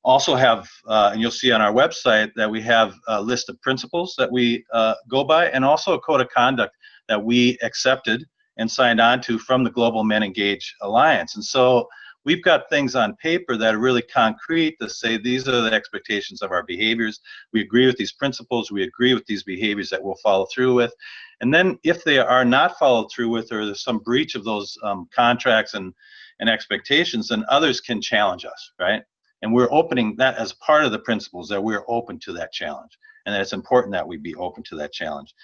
also have, and you'll see on our website that we have a list of principles that we go by, and also a code of conduct that we accepted and signed on to from the Global Men Engage Alliance. And so we've got things on paper that are really concrete to say these are the expectations of our behaviors. We agree with these principles. We agree with these behaviors that we'll follow through with. And then if they are not followed through with, or there's some breach of those contracts and expectations, then others can challenge us, right? And we're opening that as part of the principles, that we're open to that challenge, and that it's important that we be open to that challenge.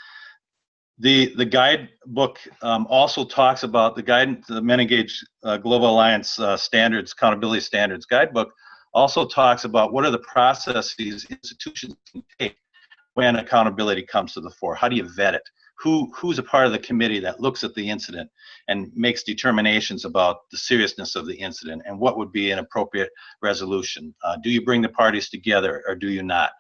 The guidebook also talks about the Men Engage Global Alliance Standards, Accountability Standards Guidebook also talks about what are the processes institutions can take when accountability comes to the fore. How do you vet it? Who's a part of the committee that looks at the incident and makes determinations about the seriousness of the incident and what would be an appropriate resolution? Do you bring the parties together or do you not?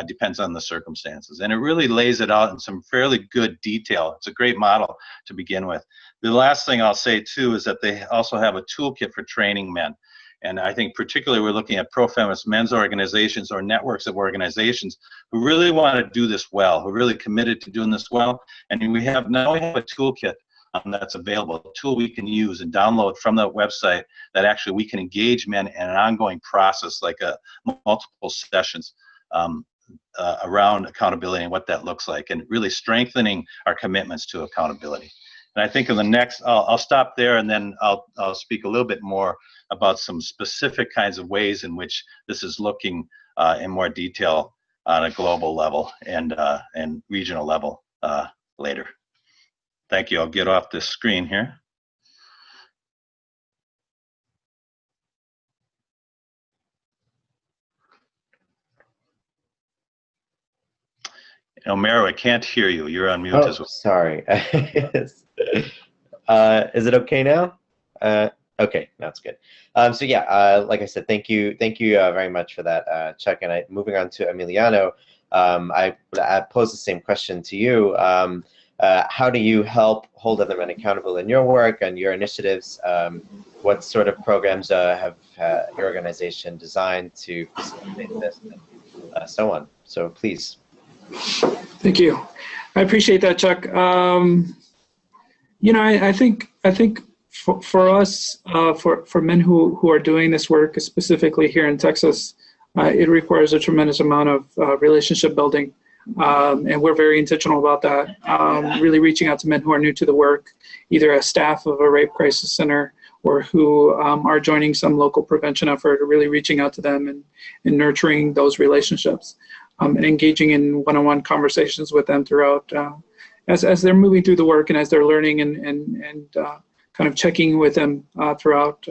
Depends on the circumstances. And it really lays it out in some fairly good detail. It's a great model to begin with. The last thing I'll say too is that they also have a toolkit for training men. And I think particularly we're looking at pro-feminist men's organizations or networks of organizations who really want to do this well, who are really committed to doing this well. And we have a toolkit that's available, a tool we can use and download from the website that actually we can engage men in an ongoing process, like multiple sessions around accountability and what that looks like, and really strengthening our commitments to accountability. And I think in the next, I'll stop there, and then I'll speak a little bit more about some specific kinds of ways in which this is looking in more detail on a global level and regional level later. Thank you. I'll get off this screen here. Omero, I can't hear you. You're on mute as well. Sorry. Is it okay now? Okay, that's good. So yeah, like I said, thank you very much for that, Chuck. And moving on to Emiliano, I pose the same question to you. How do you help hold other men accountable in your work and your initiatives? What sort of programs have your organization designed to facilitate this, and so on? So please. Thank you. I appreciate that, Chuck. You know, I think for us, for men who are doing this work, specifically here in Texas, it requires a tremendous amount of relationship building, and we're very intentional about that. Really reaching out to men who are new to the work, either as staff of a rape crisis center or who are joining some local prevention effort, or really reaching out to them and nurturing those relationships. And engaging in one-on-one conversations with them throughout, as they're moving through the work and as they're learning and kind of checking with them throughout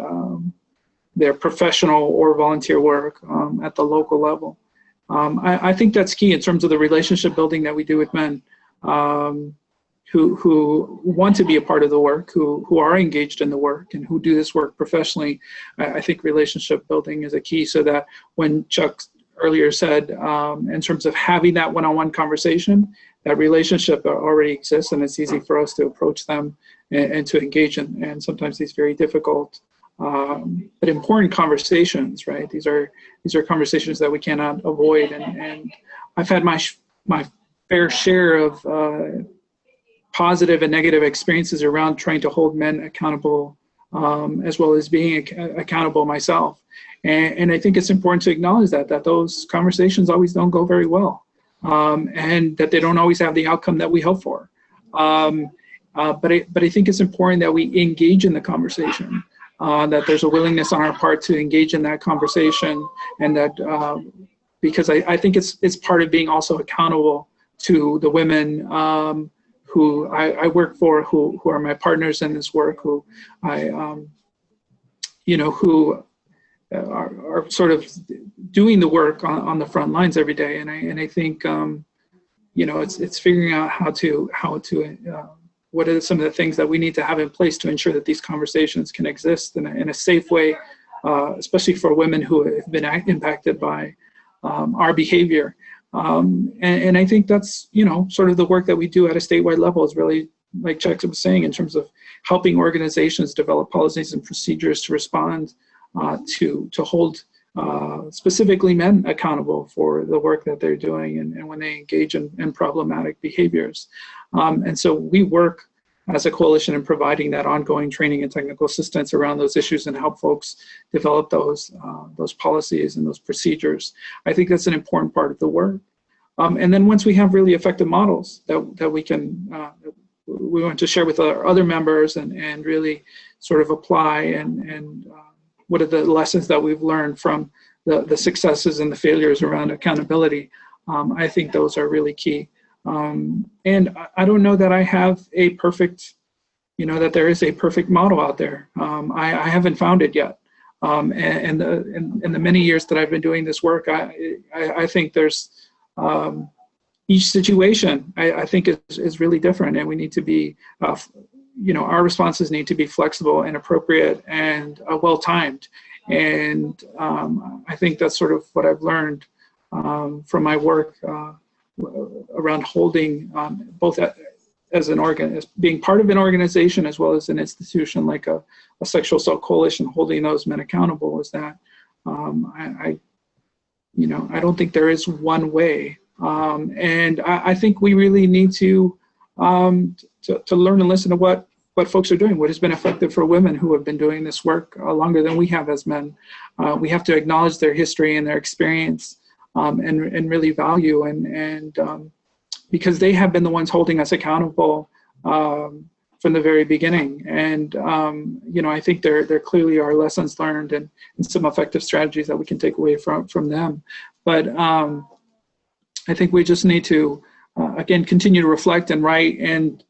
their professional or volunteer work at the local level. I think that's key in terms of the relationship building that we do with men who want to be a part of the work, who are engaged in the work and who do this work professionally. I think relationship building is a key, so that when Chuck earlier said, in terms of having that one-on-one conversation, that relationship already exists, and it's easy for us to approach them and to engage in sometimes these very difficult but important conversations, right? These are conversations that we cannot avoid, and I've had my fair share of positive and negative experiences around trying to hold men accountable, as well as being accountable myself. And I think it's important to acknowledge that those conversations always don't go very well, and that they don't always have the outcome that we hope for. But I think it's important that we engage in the conversation, that there's a willingness on our part to engage in that conversation, and that because I think it's part of being also accountable to the women who I work for, who are my partners in this work, who who are sort of doing the work on the front lines every day. And I think it's figuring out how to what are some of the things that we need to have in place to ensure that these conversations can exist in a safe way, especially for women who have been impacted by our behavior. And I think that's, sort of the work that we do at a statewide level is really, like Chuck was saying, in terms of helping organizations develop policies and procedures to respond to hold specifically men accountable for the work that they're doing and when they engage in problematic behaviors. And so we work as a coalition in providing that ongoing training and technical assistance around those issues and help folks develop those policies and those procedures. I think that's an important part of the work. And then once we have really effective models that we want to share with our other members and really sort of apply and what are the lessons that we've learned from the successes and the failures around accountability, I think those are really key. And I don't know that I have a perfect, that there is a perfect model out there. I haven't found it yet. And in the many years that I've been doing this work, I think there's each situation, I think is really different, and we need to be, our responses need to be flexible and appropriate and well-timed. And I think that's sort of what I've learned from my work around holding both as being part of an organization as well as an institution like a sexual assault coalition, holding those men accountable, is that I don't think there is one way, and I think we really need to learn and listen to what folks are doing, what has been effective for women who have been doing this work longer than we have as men. We have to acknowledge their history and their experience. And really value and because they have been the ones holding us accountable from the very beginning. And I think there clearly are lessons learned and some effective strategies that we can take away from them. But I think we just need to again continue to reflect and write and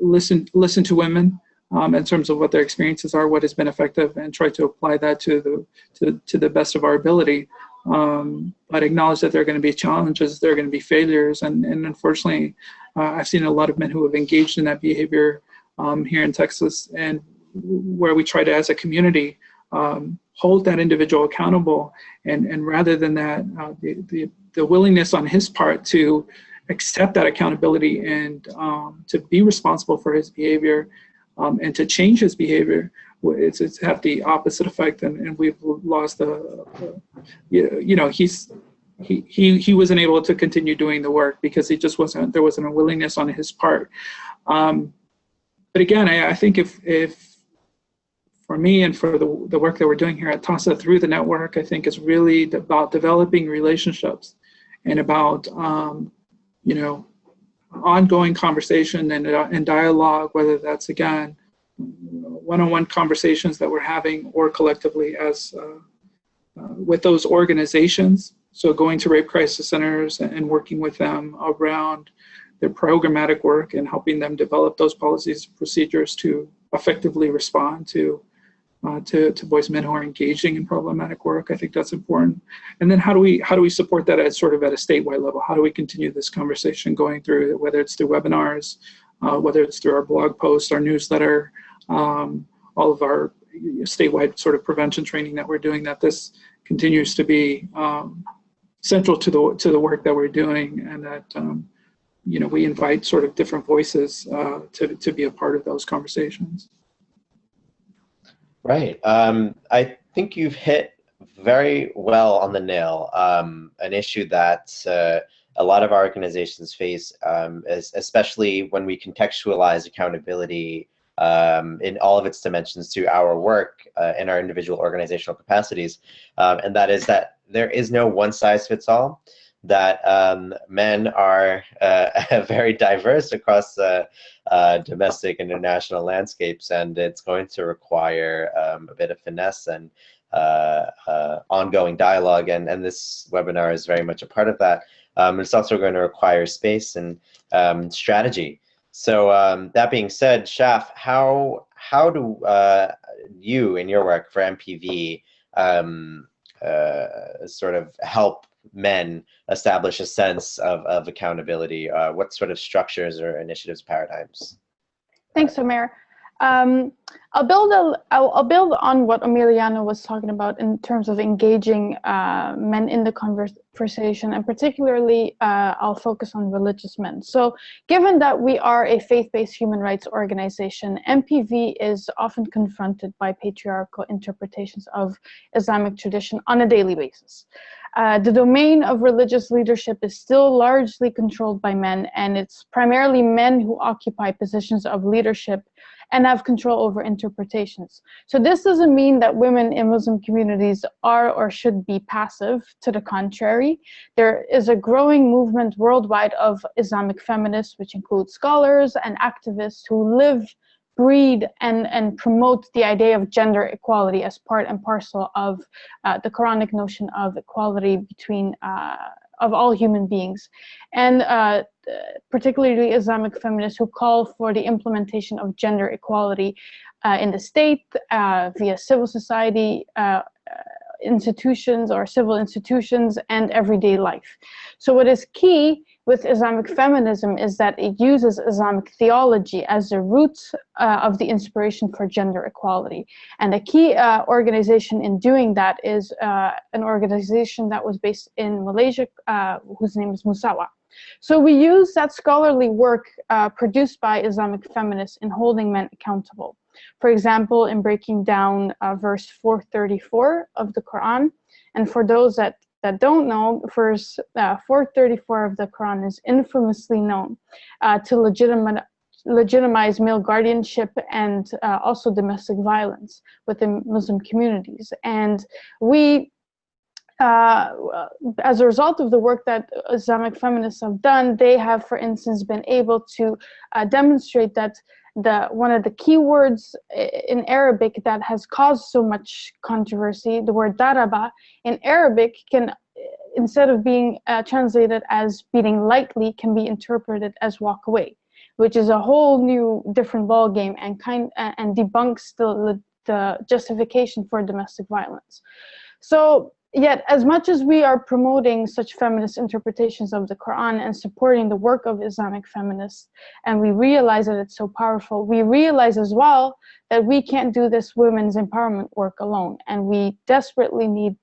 listen to women in terms of what their experiences are, what has been effective, and try to apply that to the best of our ability. But acknowledge that there are going to be challenges, there are going to be failures, and unfortunately, I've seen a lot of men who have engaged in that behavior here in Texas, and where we try to, as a community, hold that individual accountable, and rather than that, the willingness on his part to accept that accountability and to be responsible for his behavior and to change his behavior. It's had the opposite effect, and we've lost he wasn't able to continue doing the work because there wasn't a willingness on his part. But again, I think if for me and for the work that we're doing here at TASA through the network, I think it's really about developing relationships and about ongoing conversation and dialogue, whether that's again one-on-one conversations that we're having or collectively as with those organizations. So going to rape crisis centers and working with them around their programmatic work and helping them develop those policies and procedures to effectively respond to boys and men who are engaging in problematic work. I think that's important. And then how do we support that at sort of at a statewide level? How do we continue this conversation going through, whether it's through webinars, whether it's through our blog posts, our newsletter, all of our statewide sort of prevention training that we're doing, that this continues to be central to the work that we're doing, and that we invite sort of different voices to be a part of those conversations. Right. I think you've hit very well on the nail. An issue that a lot of our organizations face, especially when we contextualize accountability in all of its dimensions to our work in our individual organizational capacities, and that is that there is no one size fits all. That men are very diverse across domestic and international landscapes, and it's going to require a bit of finesse and ongoing dialogue, and this webinar is very much a part of that. It's also going to require space and strategy. So that being said, Shaf, how do you in your work for MPV sort of help men establish a sense of accountability? What sort of structures or initiatives, paradigms? Thanks, Omer. I'll build on what Emiliano was talking about in terms of engaging men in the conversation, and particularly I'll focus on religious men. So given that we are a faith-based human rights organization, MPV is often confronted by patriarchal interpretations of Islamic tradition on a daily basis. The domain of religious leadership is still largely controlled by men, and it's primarily men who occupy positions of leadership and have control over interpretations. So this doesn't mean that women in Muslim communities are or should be passive. To the contrary, there is a growing movement worldwide of Islamic feminists, which includes scholars and activists who live, breed, and promote the idea of gender equality as part and parcel of the Quranic notion of equality between of all human beings, and particularly Islamic feminists who call for the implementation of gender equality in the state via civil society institutions or civil institutions and everyday life. So what is key with Islamic feminism is that it uses Islamic theology as the root of the inspiration for gender equality. And the key organization in doing that is an organization that was based in Malaysia, whose name is Musawa. So we use that scholarly work produced by Islamic feminists in holding men accountable. For example, in breaking down verse 434 of the Quran. And for those that don't know, verse 434 of the Quran is infamously known to legitimize male guardianship and also domestic violence within Muslim communities. And we, as a result of the work that Islamic feminists have done, they have, for instance, been able to demonstrate that one of the key words in Arabic that has caused so much controversy, the word daraba, in Arabic can, instead of being translated as beating lightly, can be interpreted as walk away, which is a whole new different ballgame and debunks the justification for domestic violence. So yet, as much as we are promoting such feminist interpretations of the Quran and supporting the work of Islamic feminists, and we realize that it's so powerful, we realize as well that we can't do this women's empowerment work alone, and we desperately need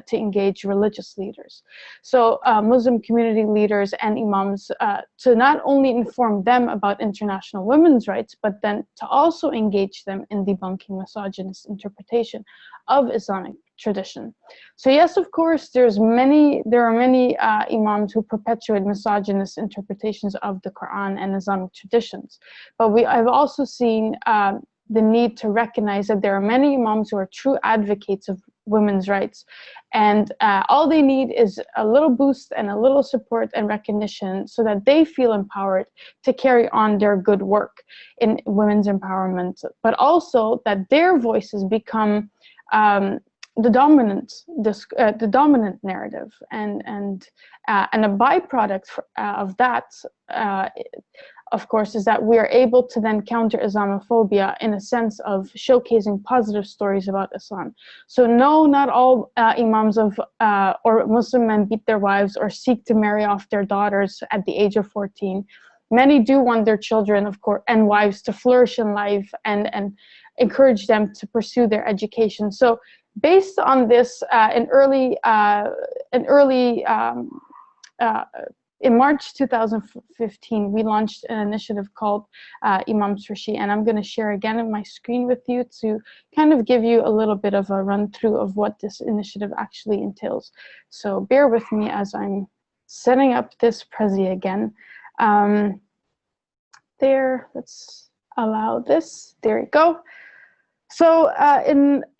to engage religious leaders. So Muslim community leaders and imams to not only inform them about international women's rights, but then to also engage them in debunking misogynist interpretation of Islamic tradition. So yes, of course, there are many imams who perpetuate misogynist interpretations of the Quran and Islamic traditions. But I've also seen the need to recognize that there are many imams who are true advocates of women's rights, and all they need is a little boost and a little support and recognition so that they feel empowered to carry on their good work in women's empowerment, but also that their voices become the dominant narrative, and a byproduct of that, of course, is that we are able to then counter Islamophobia in a sense of showcasing positive stories about Islam. So no, not all imams or Muslim men beat their wives or seek to marry off their daughters at the age of 14. Many do want their children, of course, and wives to flourish in life and encourage them to pursue their education. So based on this, an early in March 2015, we launched an initiative called Imams for She, and I'm going to share again on my screen with you to kind of give you a little bit of a run through of what this initiative actually entails. So bear with me as I'm setting up this Prezi again. There, let's allow this. There we go. So,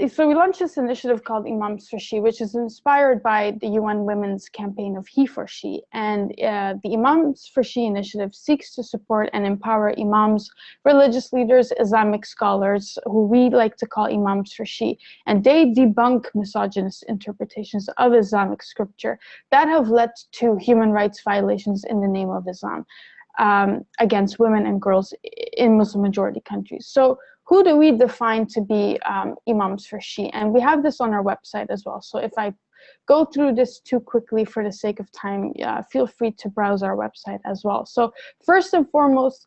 so we launched this initiative called Imams for She, which is inspired by the UN Women's campaign of He for She. And the Imams for She initiative seeks to support and empower imams, religious leaders, Islamic scholars, who we like to call Imams for She. And they debunk misogynist interpretations of Islamic scripture that have led to human rights violations in the name of Islam against women and girls in Muslim majority countries. So who do we define to be Imams for She? And we have this on our website as well. So if I go through this too quickly for the sake of time, feel free to browse our website as well. So first and foremost,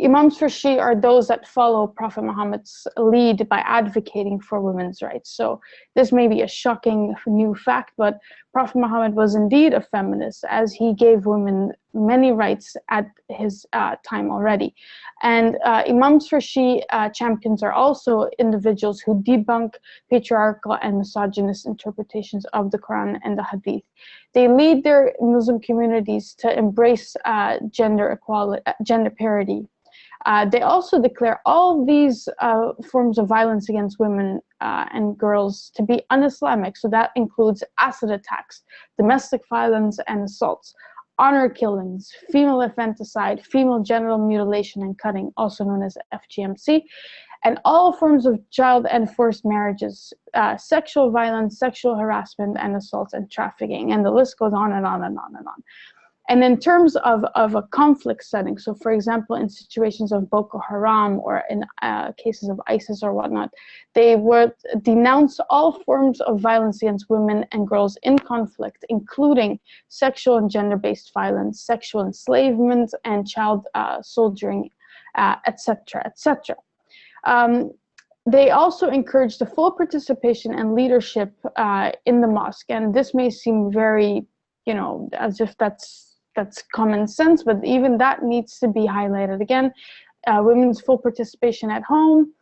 Imams for She are those that follow Prophet Muhammad's lead by advocating for women's rights. So this may be a shocking new fact, but Prophet Muhammad was indeed a feminist, as he gave women many rights at his time already. And Imams for She champions are also individuals who debunk patriarchal and misogynist interpretations of the Quran and the Hadith. They lead their Muslim communities to embrace gender equality, gender parity. They also declare all these forms of violence against women and girls to be un-Islamic. So that includes acid attacks, domestic violence and assaults, honor killings, female infanticide, female genital mutilation and cutting, also known as FGMC, and all forms of child and forced marriages, sexual violence, sexual harassment and assaults and trafficking. And the list goes on and on and on and on. And in terms of a conflict setting, so for example, in situations of Boko Haram or in cases of ISIS or whatnot, they would denounce all forms of violence against women and girls in conflict, including sexual and gender-based violence, sexual enslavement, and child soldiering, etc., etc. They also encourage the full participation and leadership in the mosque. And this may seem very, you know, as if that's common sense, but even that needs to be highlighted again. Women's full participation at home,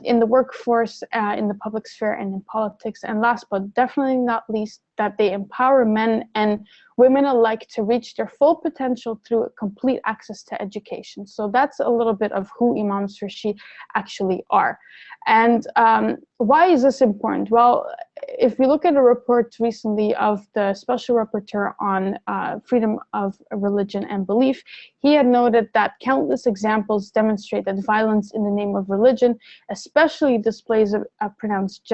in the workforce, in the public sphere, and in politics. And last but definitely not least, that they empower men and women alike to reach their full potential through complete access to education. So that's a little bit of who Imams for She actually are. And why is this important? Well, if we look at a report recently of the Special Rapporteur on freedom of religion and belief, he had noted that countless examples demonstrate that violence in the name of religion especially displays a pronounced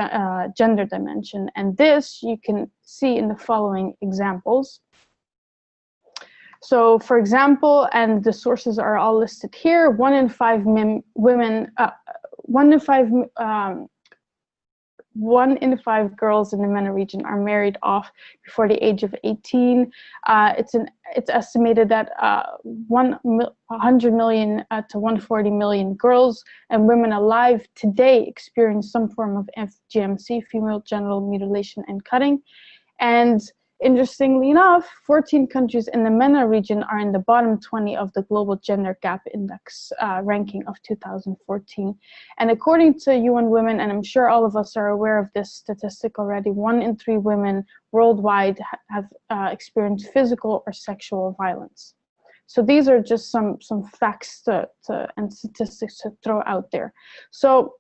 gender dimension. And this you can see in the following examples. So, for example, and the sources are all listed here, 1 in 5 girls in the MENA region are married off before the age of 18. It's estimated that 100 million to 140 million girls and women alive today experience some form of FGMC, female genital mutilation and cutting. And interestingly enough, 14 countries in the MENA region are in the bottom 20 of the Global Gender Gap Index ranking of 2014. And according to UN Women, and I'm sure all of us are aware of this statistic already, 1 in 3 women worldwide have experienced physical or sexual violence. So these are just some facts and statistics to throw out there. So,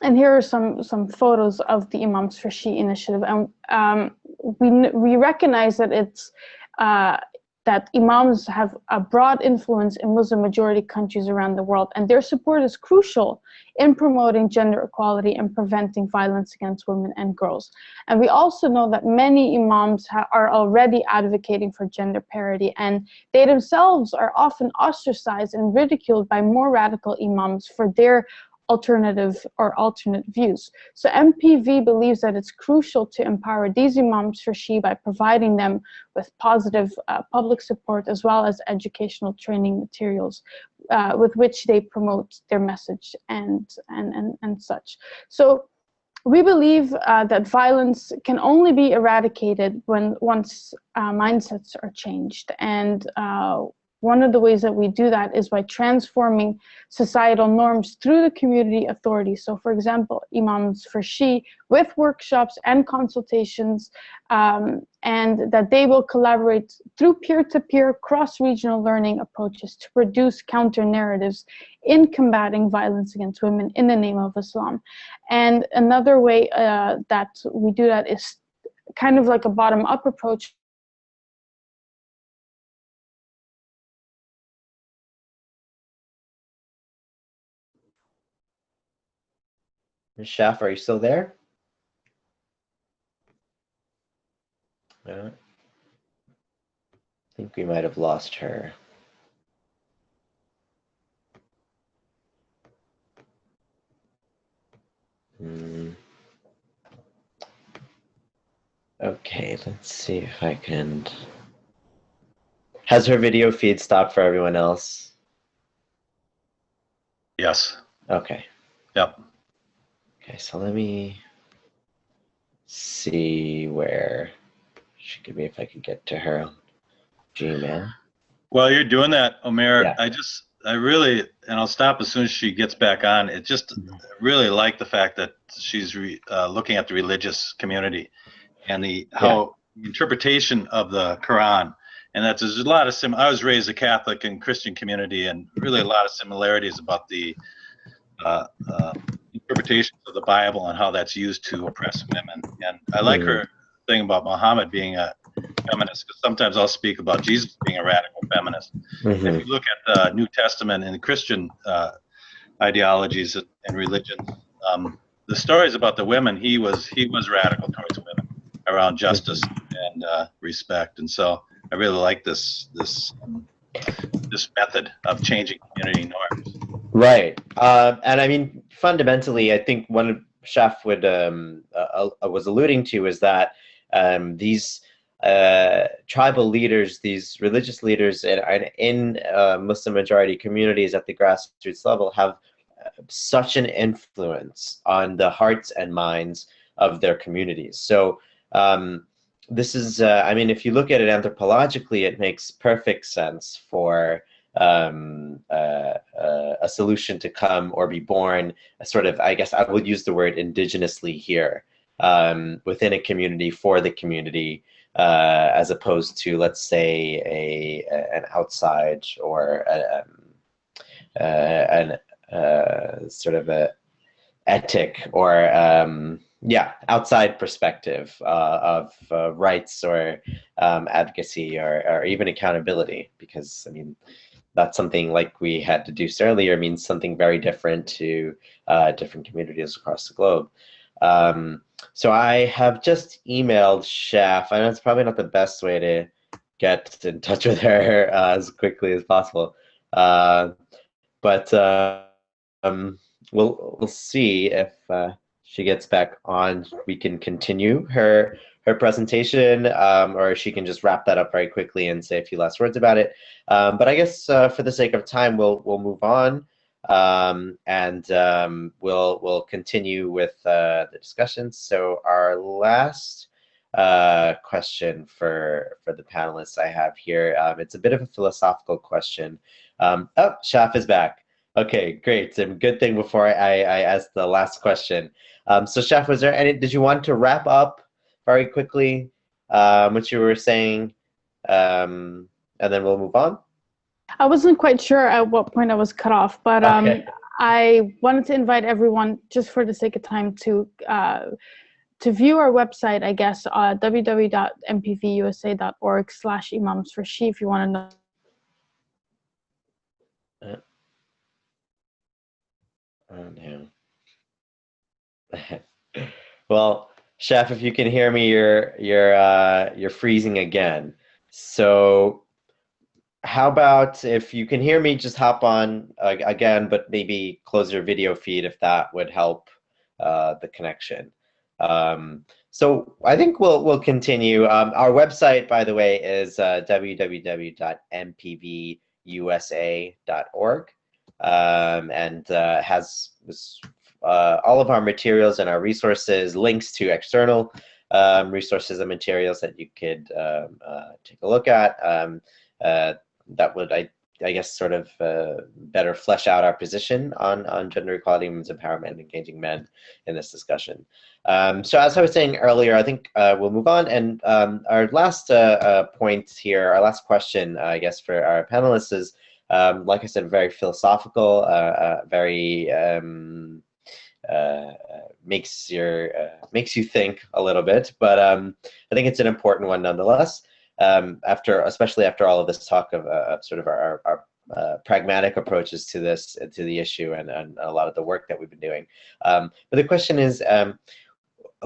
and here are some photos of the Imams for She initiative, and we recognize that it's that imams have a broad influence in Muslim majority countries around the world, and their support is crucial in promoting gender equality and preventing violence against women and girls. And we also know that many imams are already advocating for gender parity, and they themselves are often ostracized and ridiculed by more radical imams for their alternative or alternate views. So MPV believes that it's crucial to empower these Imams for She by providing them with positive public support as well as educational training materials with which they promote their message and such. So we believe that violence can only be eradicated once mindsets are changed. And one of the ways that we do that is by transforming societal norms through the community authority. So for example, Imams for She, with workshops and consultations, and that they will collaborate through peer-to-peer, cross-regional learning approaches to produce counter-narratives in combating violence against women in the name of Islam. And another way that we do that is kind of like a bottom-up approach. Ms. Schaff, are you still there? I think we might have lost her. Okay, let's see if I can. Has her video feed stopped for everyone else? Yes. Okay. Yep. Okay, so let me see where she could be, if I could get to her on Gmail. While you're doing that, Omer, Yeah. I really, and I'll stop as soon as she gets back on. It just really like the fact that she's looking at the religious community and how interpretation of the Quran, and that there's a lot of I was raised a Catholic and Christian community, and really a lot of similarities about the interpretations of the Bible and how that's used to oppress women. And I like her thing about Muhammad being a feminist, because sometimes I'll speak about Jesus being a radical feminist. If you look at the New Testament and the Christian ideologies and religions, the stories about the women, he was radical towards women around justice and respect. And so I really like this method of changing community norms. Right. And I mean, fundamentally, I think one Schaff would was alluding to is that these tribal leaders, these religious leaders in Muslim majority communities at the grassroots level have such an influence on the hearts and minds of their communities. So this is, I mean, if you look at it anthropologically, it makes perfect sense for a solution to come or be born, a sort of, I guess I would use the word indigenously here, within a community for the community, as opposed to, let's say, an outside or sort of a ethic or outside perspective of rights or advocacy or even accountability, because I mean that's something, like we had deduced earlier, means something very different to different communities across the globe. So I have just emailed Schaff. I know it's probably not the best way to get in touch with her as quickly as possible, but we'll see if she gets back on. We can continue her presentation, or she can just wrap that up very quickly and say a few last words about it. But I guess for the sake of time, we'll move on, and we'll continue with the discussion. So our last question for the panelists I have here, it's a bit of a philosophical question. Oh, Schaff is back. Okay, great. And good thing before I ask the last question. So Schaff, was there any, did you want to wrap up very quickly what you were saying, and then we'll move on? I wasn't quite sure at what point I was cut off, but Okay. I wanted to invite everyone, just for the sake of time, to view our website, I guess, www.mpvusa.org/imamsforshe, if you want to know. Well, Chef, if you can hear me, you're freezing again. So how about if you can hear me, just hop on again, but maybe close your video feed if that would help the connection. So I think we'll continue. Our website, by the way, is www.mpvusa.org, and was all of our materials and our resources, links to external resources and materials that you could take a look at. That would, I guess, sort of better flesh out our position on gender equality, women's empowerment, and engaging men in this discussion. So as I was saying earlier, I think we'll move on. And our last point here, our last question, I guess, for our panelists is, like I said, very philosophical, very makes you think a little bit, but I think it's an important one nonetheless. Especially after all of this talk of sort of our pragmatic approaches to the issue and a lot of the work that we've been doing. But the question is,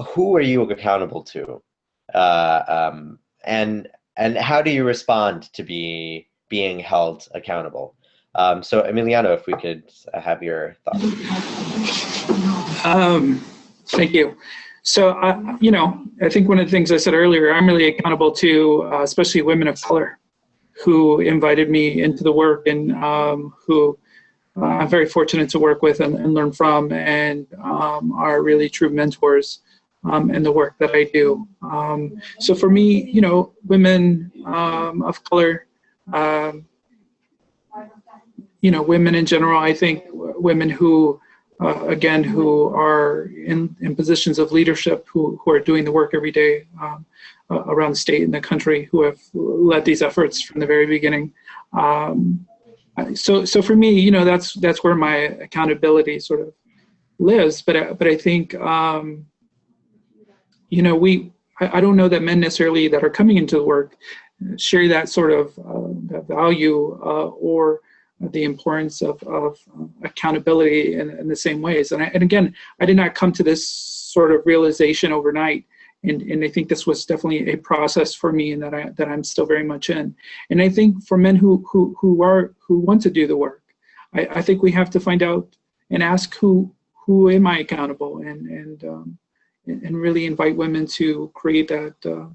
who are you accountable to, and how do you respond to being held accountable? So Emiliano, if we could have your thoughts. Thank you. So, I think one of the things I said earlier, I'm really accountable to, especially women of color who invited me into the work, and who I'm very fortunate to work with and learn from, and are really true mentors in the work that I do. So for me, women of color, women in general, I think women who, again, who are in positions of leadership, who are doing the work every day around the state and the country, who have led these efforts from the very beginning. So for me, that's where my accountability sort of lives. But I think, I don't know that men necessarily that are coming into the work share that sort of that value or the importance of accountability in the same ways. And again, I did not come to this sort of realization overnight. And I think this was definitely a process for me, and that I'm still very much in. And I think for men who want to do the work, I think we have to find out and ask who am I accountable, and really invite women to create that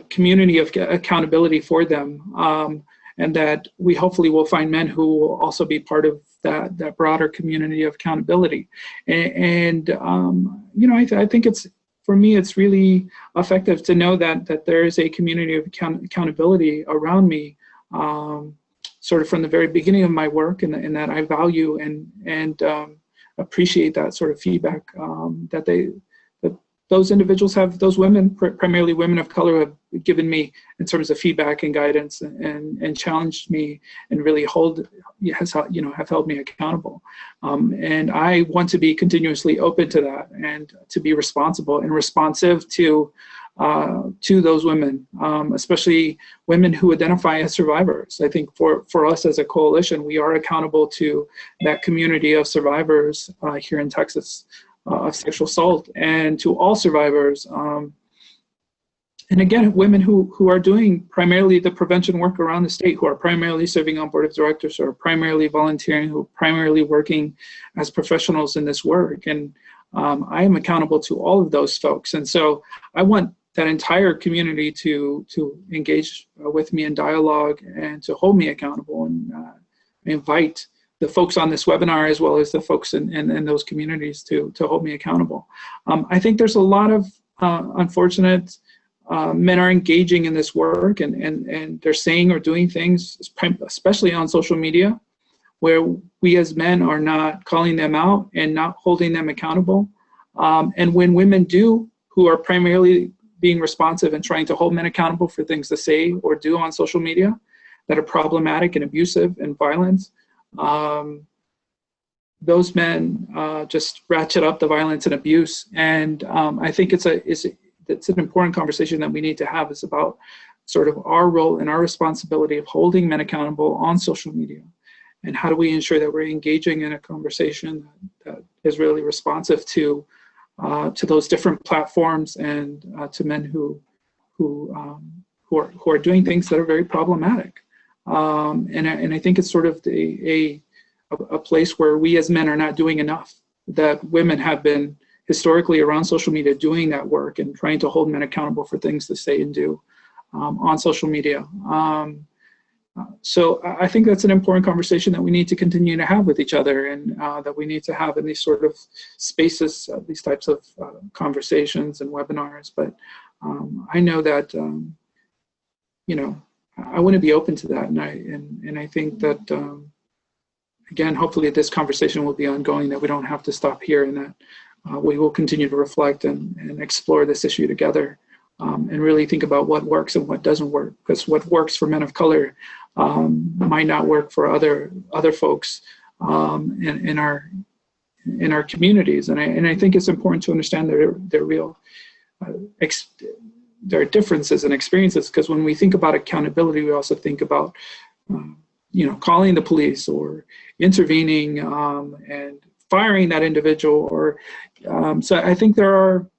community of accountability for them. And that we hopefully will find men who will also be part of that broader community of accountability. And I think for me, it's really effective to know that there is a community of accountability around me, sort of from the very beginning of my work, and that I value and appreciate that sort of feedback that those individuals have, those women, primarily women of color, have given me in terms of feedback and guidance, and challenged me, and really have held me accountable. And I want to be continuously open to that, and to be responsible and responsive to those women, especially women who identify as survivors. I think for us as a coalition, we are accountable to that community of survivors here in Texas of sexual assault, and to all survivors. And again, women who are doing primarily the prevention work around the state, who are primarily serving on board of directors, who are primarily volunteering, who are primarily working as professionals in this work. And I am accountable to all of those folks. And so I want that entire community to engage with me in dialogue, and to hold me accountable, and invite the folks on this webinar, as well as the folks in those communities, to hold me accountable. I think there's a lot of unfortunate men are engaging in this work, and they're saying or doing things, especially on social media, where we as men are not calling them out and not holding them accountable. And when women do, who are primarily being responsive and trying to hold men accountable for things to say or do on social media that are problematic and abusive and violent, those men just ratchet up the violence and abuse. And I think it's an important conversation that we need to have. It's about sort of our role and our responsibility of holding men accountable on social media, and how do we ensure that we're engaging in a conversation that is really responsive to those different platforms, and to men who are doing things that are very problematic. And I think it's sort of a place where we as men are not doing enough, that women have been historically around social media doing that work and trying to hold men accountable for things to say and do on social media. So I think that's an important conversation that we need to continue to have with each other, and that we need to have in these sort of spaces, these types of conversations and webinars. But I know that, you know, I want to be open to that, and I think that, again, hopefully this conversation will be ongoing, that we don't have to stop here, and that we will continue to reflect and explore this issue together, and really think about what works and what doesn't work, because what works for men of color might not work for other folks in our communities. And I think it's important to understand their real there are differences and experiences, because when we think about accountability, we also think about you know, calling the police or intervening and firing that individual, or so I think there are,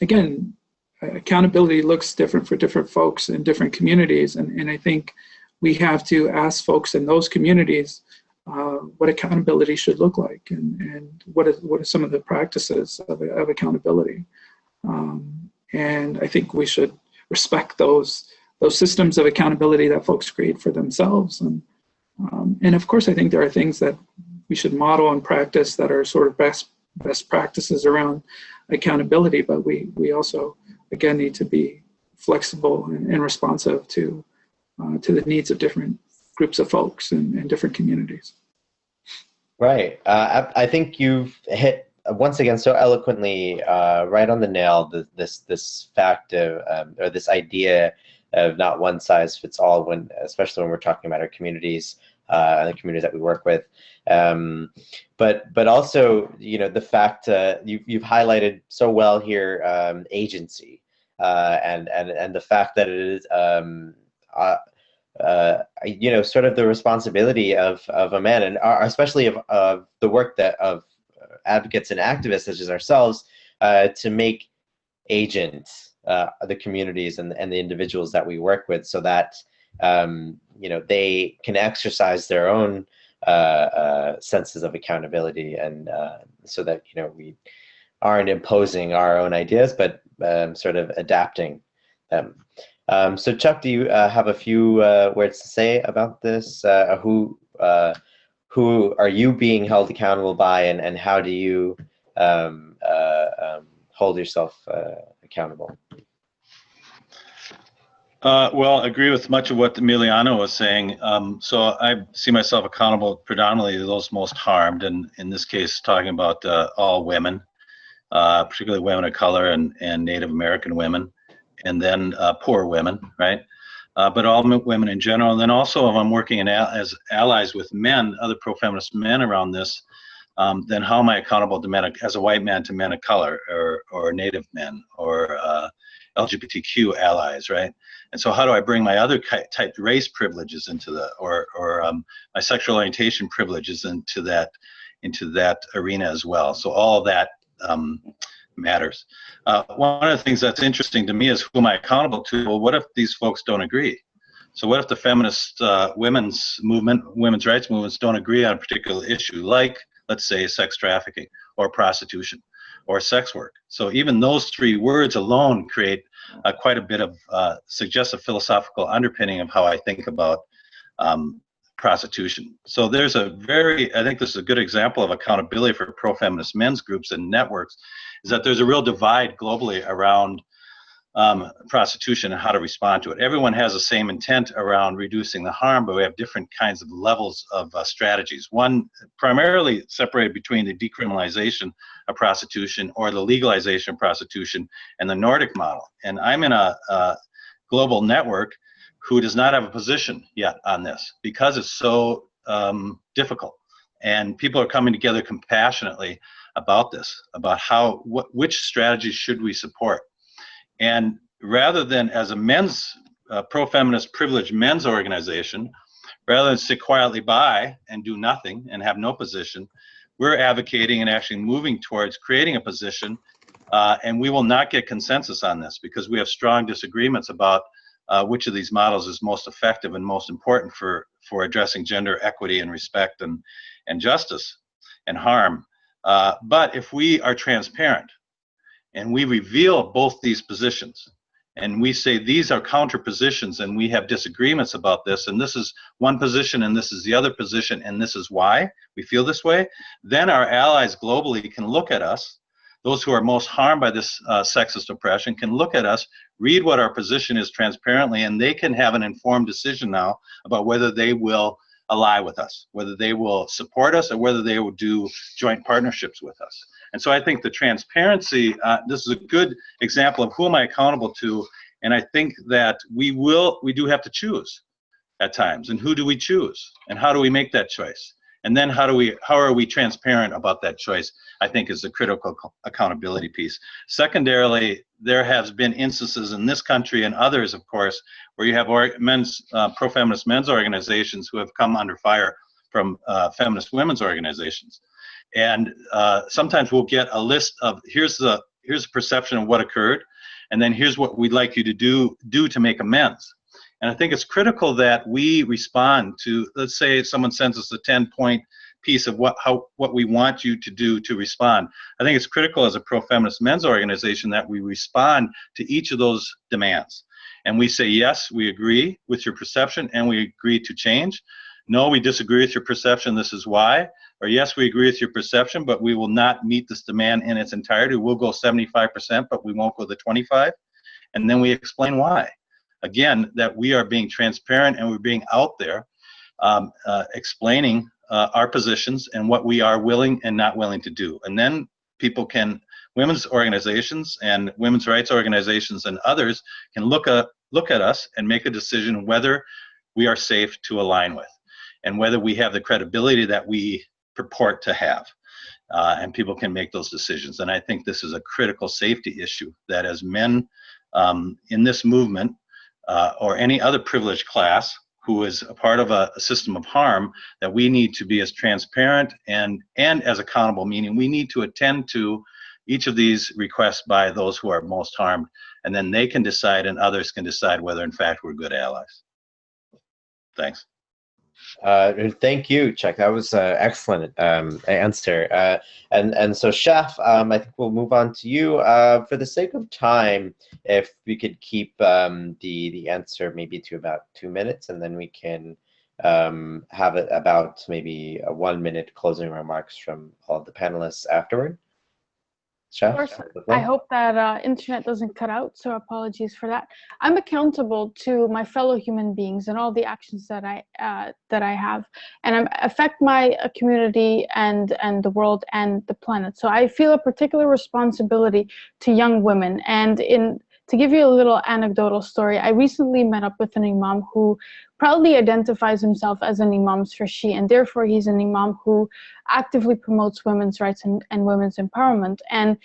again, accountability looks different for different folks in different communities, and I think we have to ask folks in those communities what accountability should look like, and what are some of the practices of accountability. And I think we should respect those systems of accountability that folks create for themselves. And of course, I think there are things that we should model and practice that are sort of best practices around accountability, but we also, again, need to be flexible and responsive to the needs of different groups of folks and different communities. Right. I think you've hit once again so eloquently right on the nail this fact of or this idea of not one size fits all, especially when we're talking about our communities and the communities that we work with. But also, you know, the fact you've highlighted so well here, agency, and the fact that it is you know, sort of the responsibility of a man, and especially of the work of advocates and activists such as ourselves, to make agents the communities and the individuals that we work with, so that you know, they can exercise their own senses of accountability, and so that, you know, we aren't imposing our own ideas, but sort of adapting them. So Chuck, do you have a few words to say about this? Who are you being held accountable by, and how do you hold yourself accountable? Well, I agree with much of what Emiliano was saying. So I see myself accountable predominantly to those most harmed, and in this case, talking about all women, particularly women of color and Native American women, and then poor women, right? But all women in general. And then also, if I'm working as allies with men, other pro-feminist men around this, then how am I accountable to men, as a white man, to men of color, or Native men, or LGBTQ allies, right? And so how do I bring my other type race privileges into or my sexual orientation privileges into that arena as well? So all of that matters. One of the things that's interesting to me is, who am I accountable to? Well, what if these folks don't agree? So what if the feminist women's rights movements don't agree on a particular issue, like, let's say, sex trafficking or prostitution or sex work? So even those three words alone create quite a bit of suggest a philosophical underpinning of how I think about prostitution. So there's I think this is a good example of accountability for pro-feminist men's groups and networks, is that there's a real divide globally around prostitution and how to respond to it. Everyone has the same intent around reducing the harm, but we have different kinds of levels of strategies. One primarily separated between the decriminalization of prostitution or the legalization of prostitution and the Nordic model. And I'm in a global network who does not have a position yet on this, because it's so difficult. And people are coming together compassionately about this, about which strategies should we support. And rather than, as a men's pro-feminist privileged men's organization, rather than sit quietly by and do nothing and have no position, we're advocating and actually moving towards creating a position. And we will not get consensus on this, because we have strong disagreements about which of these models is most effective and most important for addressing gender equity and respect and justice and harm. But if we are transparent and we reveal both these positions, and we say these are counter positions and we have disagreements about this, and this is one position and this is the other position and this is why we feel this way, then our allies globally can look at us, those who are most harmed by this sexist oppression can look at us, read what our position is transparently, and they can have an informed decision now about whether they will ally with us, whether they will support us, or whether they will do joint partnerships with us. And so I think the transparency, this is a good example of who am I accountable to, and I think that we do have to choose at times, and who do we choose, and how do we make that choice? And then how are we transparent about that choice, I think is the critical accountability piece. Secondarily, there has been instances in this country and others, of course, where you have pro-feminist men's organizations who have come under fire from feminist women's organizations. And sometimes we'll get a list of, here's a perception of what occurred, and then here's what we'd like you to do to make amends. And I think it's critical that we respond to, let's say someone sends us a 10-point piece of what we want you to do to respond. I think it's critical as a pro-feminist men's organization that we respond to each of those demands. And we say, yes, we agree with your perception and we agree to change. No, we disagree with your perception, this is why. Or yes, we agree with your perception, but we will not meet this demand in its entirety. We'll go 75%, but we won't go the 25%. And then we explain why. Again, that we are being transparent and we're being out there explaining our positions and what we are willing and not willing to do. And then people can, women's organizations and women's rights organizations and others can look at us and make a decision whether we are safe to align with and whether we have the credibility that we purport to have. And people can make those decisions. And I think this is a critical safety issue that as men in this movement, or any other privileged class who is a part of a system of harm, that we need to be as transparent and as accountable, meaning we need to attend to each of these requests by those who are most harmed, and then they can decide and others can decide whether in fact we're good allies. Thanks. Thank you, Chuck. That was an excellent answer. And so, Chef, I think we'll move on to you. For the sake of time, if we could keep the answer maybe to about 2 minutes, and then we can have it about maybe a 1-minute closing remarks from all of the panelists afterward. Chef? Of course. I hope that internet doesn't cut out, so apologies for that. I'm accountable to my fellow human beings and all the actions that I have, and I affect my community and the world and the planet. So I feel a particular responsibility to young women. And to give you a little anecdotal story, I recently met up with an imam who proudly identifies himself as an imam Farshi, and therefore he's an imam who actively promotes women's rights and women's empowerment. And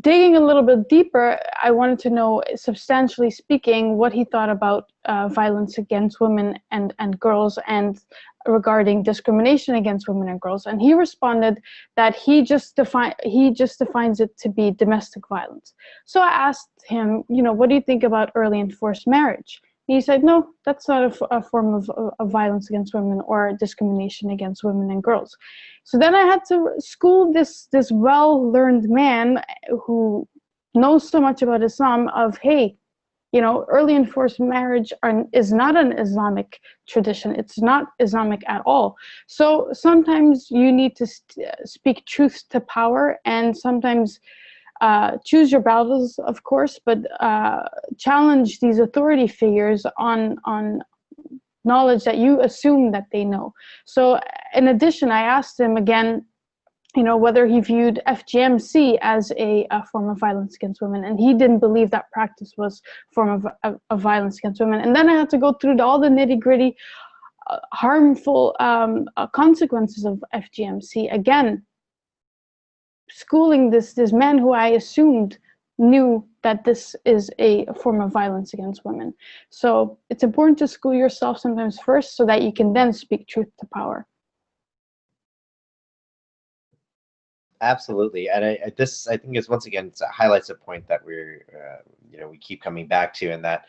digging a little bit deeper, I wanted to know, substantially speaking, what he thought about violence against women and girls, and regarding discrimination against women and girls. And he responded that he just defines it to be domestic violence. So I asked him, what do you think about early and forced marriage? He said, no, that's not a form of violence against women or discrimination against women and girls. So then I had to school this well-learned man who knows so much about Islam of, hey, early and forced marriage is not an Islamic tradition. It's not Islamic at all. So sometimes you need to speak truth to power, and sometimes choose your battles, of course, but challenge these authority figures on knowledge that you assume that they know. So in addition, I asked him again, whether he viewed FGMC as a form of violence against women, and he didn't believe that practice was a form of violence against women. And then I had to go through all the nitty-gritty harmful consequences of FGMC. Again, schooling this man who I assumed knew that this is a form of violence against women. So it's important to school yourself sometimes first, so that you can then speak truth to power. Absolutely, and this I think is once again highlights a point that we're we keep coming back to, and that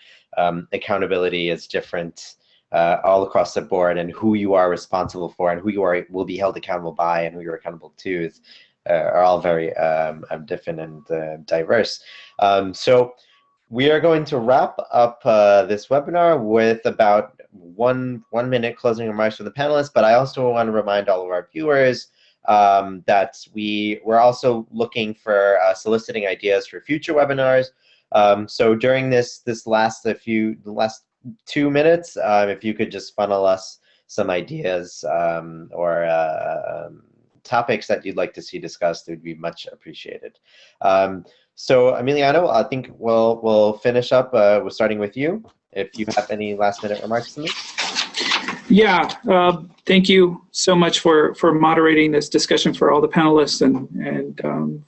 accountability is different all across the board, and who you are responsible for and who you will be held accountable by and who you're accountable to are all very different and diverse. So we are going to wrap up this webinar with about one minute closing remarks from the panelists, but I also want to remind all of our viewers that we're also looking for soliciting ideas for future webinars. So during this last 2 minutes, if you could just funnel us some ideas or topics that you'd like to see discussed, it would be much appreciated. So Emiliano, I think we'll finish up. We're starting with you. If you have any last minute remarks to make. Yeah, thank you so much for moderating this discussion for all the panelists and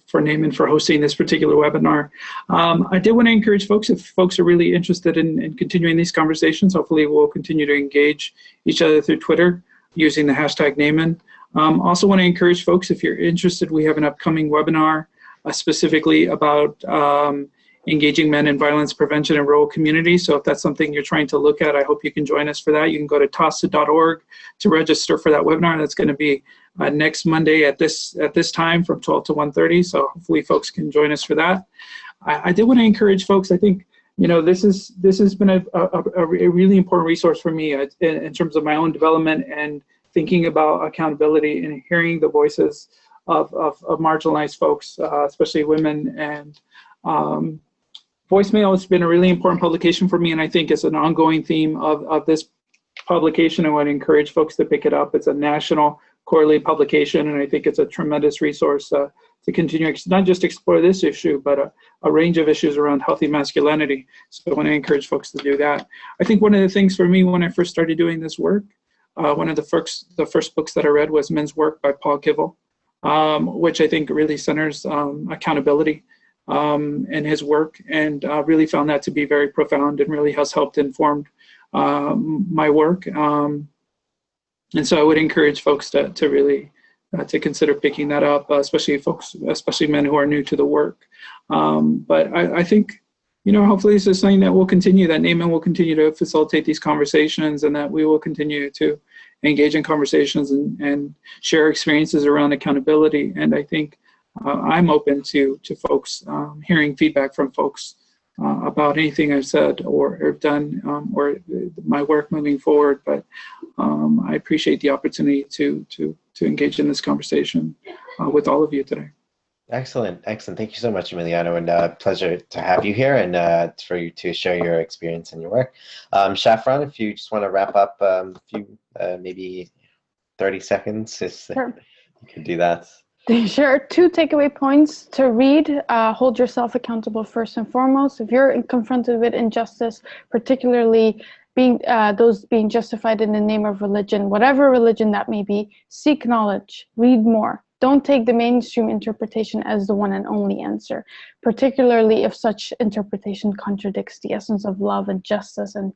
for NAMEN for hosting this particular webinar. I did want to encourage folks, if folks are really interested in continuing these conversations, hopefully we'll continue to engage each other through Twitter using the hashtag NAMEN. Also want to encourage folks, if you're interested, we have an upcoming webinar specifically about engaging men in violence prevention in rural communities. So if that's something you're trying to look at, I hope you can join us for that. You can go to TASA.org to register for that webinar. That's going to be next Monday at this time from 12 to 1:30. So hopefully folks can join us for that. I did want to encourage folks. I think this has been a really important resource for me in terms of my own development and thinking about accountability and hearing the voices of marginalized folks, especially women. And Voicemail has been a really important publication for me, and I think it's an ongoing theme of this publication. I want to encourage folks to pick it up. It's a national quarterly publication, and I think it's a tremendous resource to continue, not just explore this issue, but a range of issues around healthy masculinity. So I want to encourage folks to do that. I think one of the things for me when I first started doing this work, one of the first books that I read was Men's Work by Paul Kivel, which I think really centers accountability in his work, and really found that to be very profound and really has helped inform my work. And so I would encourage folks to really to consider picking that up, especially men who are new to the work. But I think, hopefully this is something that will continue, that NAMEN will continue to facilitate these conversations, and that we will continue to engage in conversations and share experiences around accountability. And I think I'm open to folks hearing feedback from folks about anything I've said or done or my work moving forward. But I appreciate the opportunity to engage in this conversation with all of you today. Excellent. Thank you so much, Emiliano, and pleasure to have you here and for you to share your experience and your work. Shafran, if you just want to wrap up a few, maybe 30 seconds, Sure. You can do that. Sure. 2 takeaway points to read. Hold yourself accountable first and foremost. If you're confronted with injustice, particularly those being justified in the name of religion, whatever religion that may be, seek knowledge, read more. Don't take the mainstream interpretation as the one and only answer, particularly if such interpretation contradicts the essence of love and justice and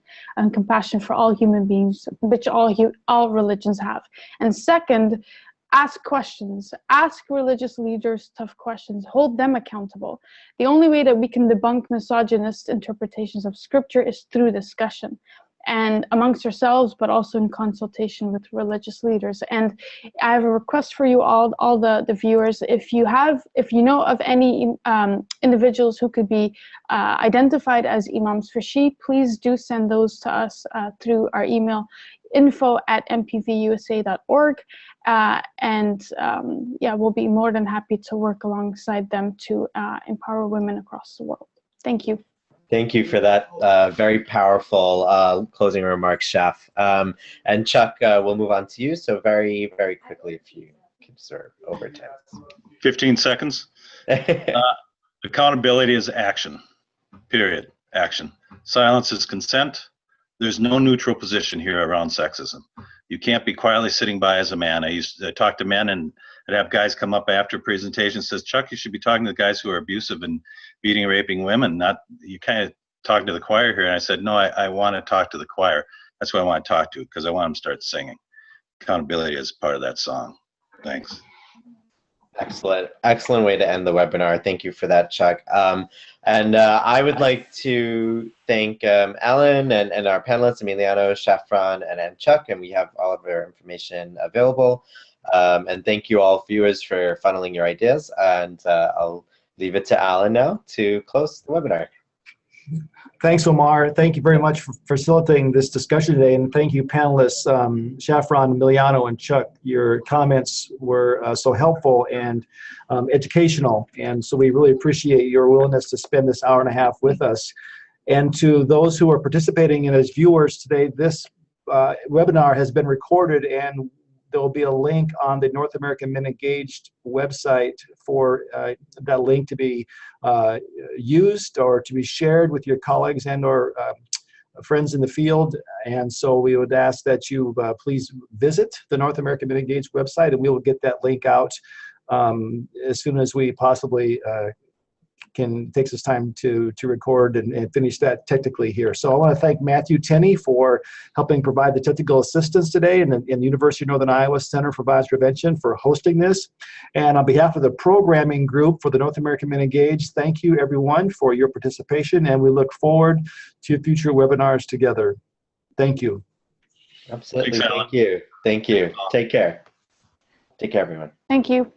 compassion for all human beings, which all religions have. And second, ask questions. Ask religious leaders tough questions. Hold them accountable. The only way that we can debunk misogynist interpretations of scripture is through discussion, and amongst ourselves, but also in consultation with religious leaders. And I have a request for you all the viewers. If you know of any individuals who could be identified as imams for Shi, please do send those to us through our email, info@mpvusa.org. We'll be more than happy to work alongside them to empower women across the world. Thank you. Thank you for that very powerful closing remarks, Shaf. And Chuck, we'll move on to you. So very, very quickly, if you can serve over 10. 15 seconds. Accountability is action, period, action. Silence is consent. There's no neutral position here around sexism. You can't be quietly sitting by as a man. I talk to men, and I'd have guys come up after presentation, says, Chuck, you should be talking to the guys who are abusive and beating and raping women, not you kind of talking to the choir here. And I said, no, I want to talk to the choir. That's what I want to talk to, because I want them to start singing. Accountability is part of that song. Thanks. Excellent way to end the webinar. Thank you for that, Chuck. I would like to thank Alan and our panelists, Emiliano, Shafran, and Chuck, and we have all of their information available. And thank you all viewers for funneling your ideas, and I'll leave it to Alan now to close the webinar. Thanks, Omar. Thank you very much for facilitating this discussion today, and thank you, panelists, Shafran, Emiliano, and Chuck. Your comments were so helpful and educational, and so we really appreciate your willingness to spend this hour and a half with us. And to those who are participating in as viewers today, this webinar has been recorded, and there will be a link on the North American Men Engaged website for that link to be used or to be shared with your colleagues and or friends in the field. And so we would ask that you please visit the North American Men Engaged website, and we will get that link out as soon as we possibly takes us time to record and finish that technically here. So I want to thank Matthew Tenney for helping provide the technical assistance today, and the University of Northern Iowa Center for Violence Prevention for hosting this. And on behalf of the programming group for the North American Men Engaged, thank you everyone for your participation, and we look forward to future webinars together. Thank you. Absolutely. Thanks, Alan. Thank you. Thank you. Take care. Take care, everyone. Thank you.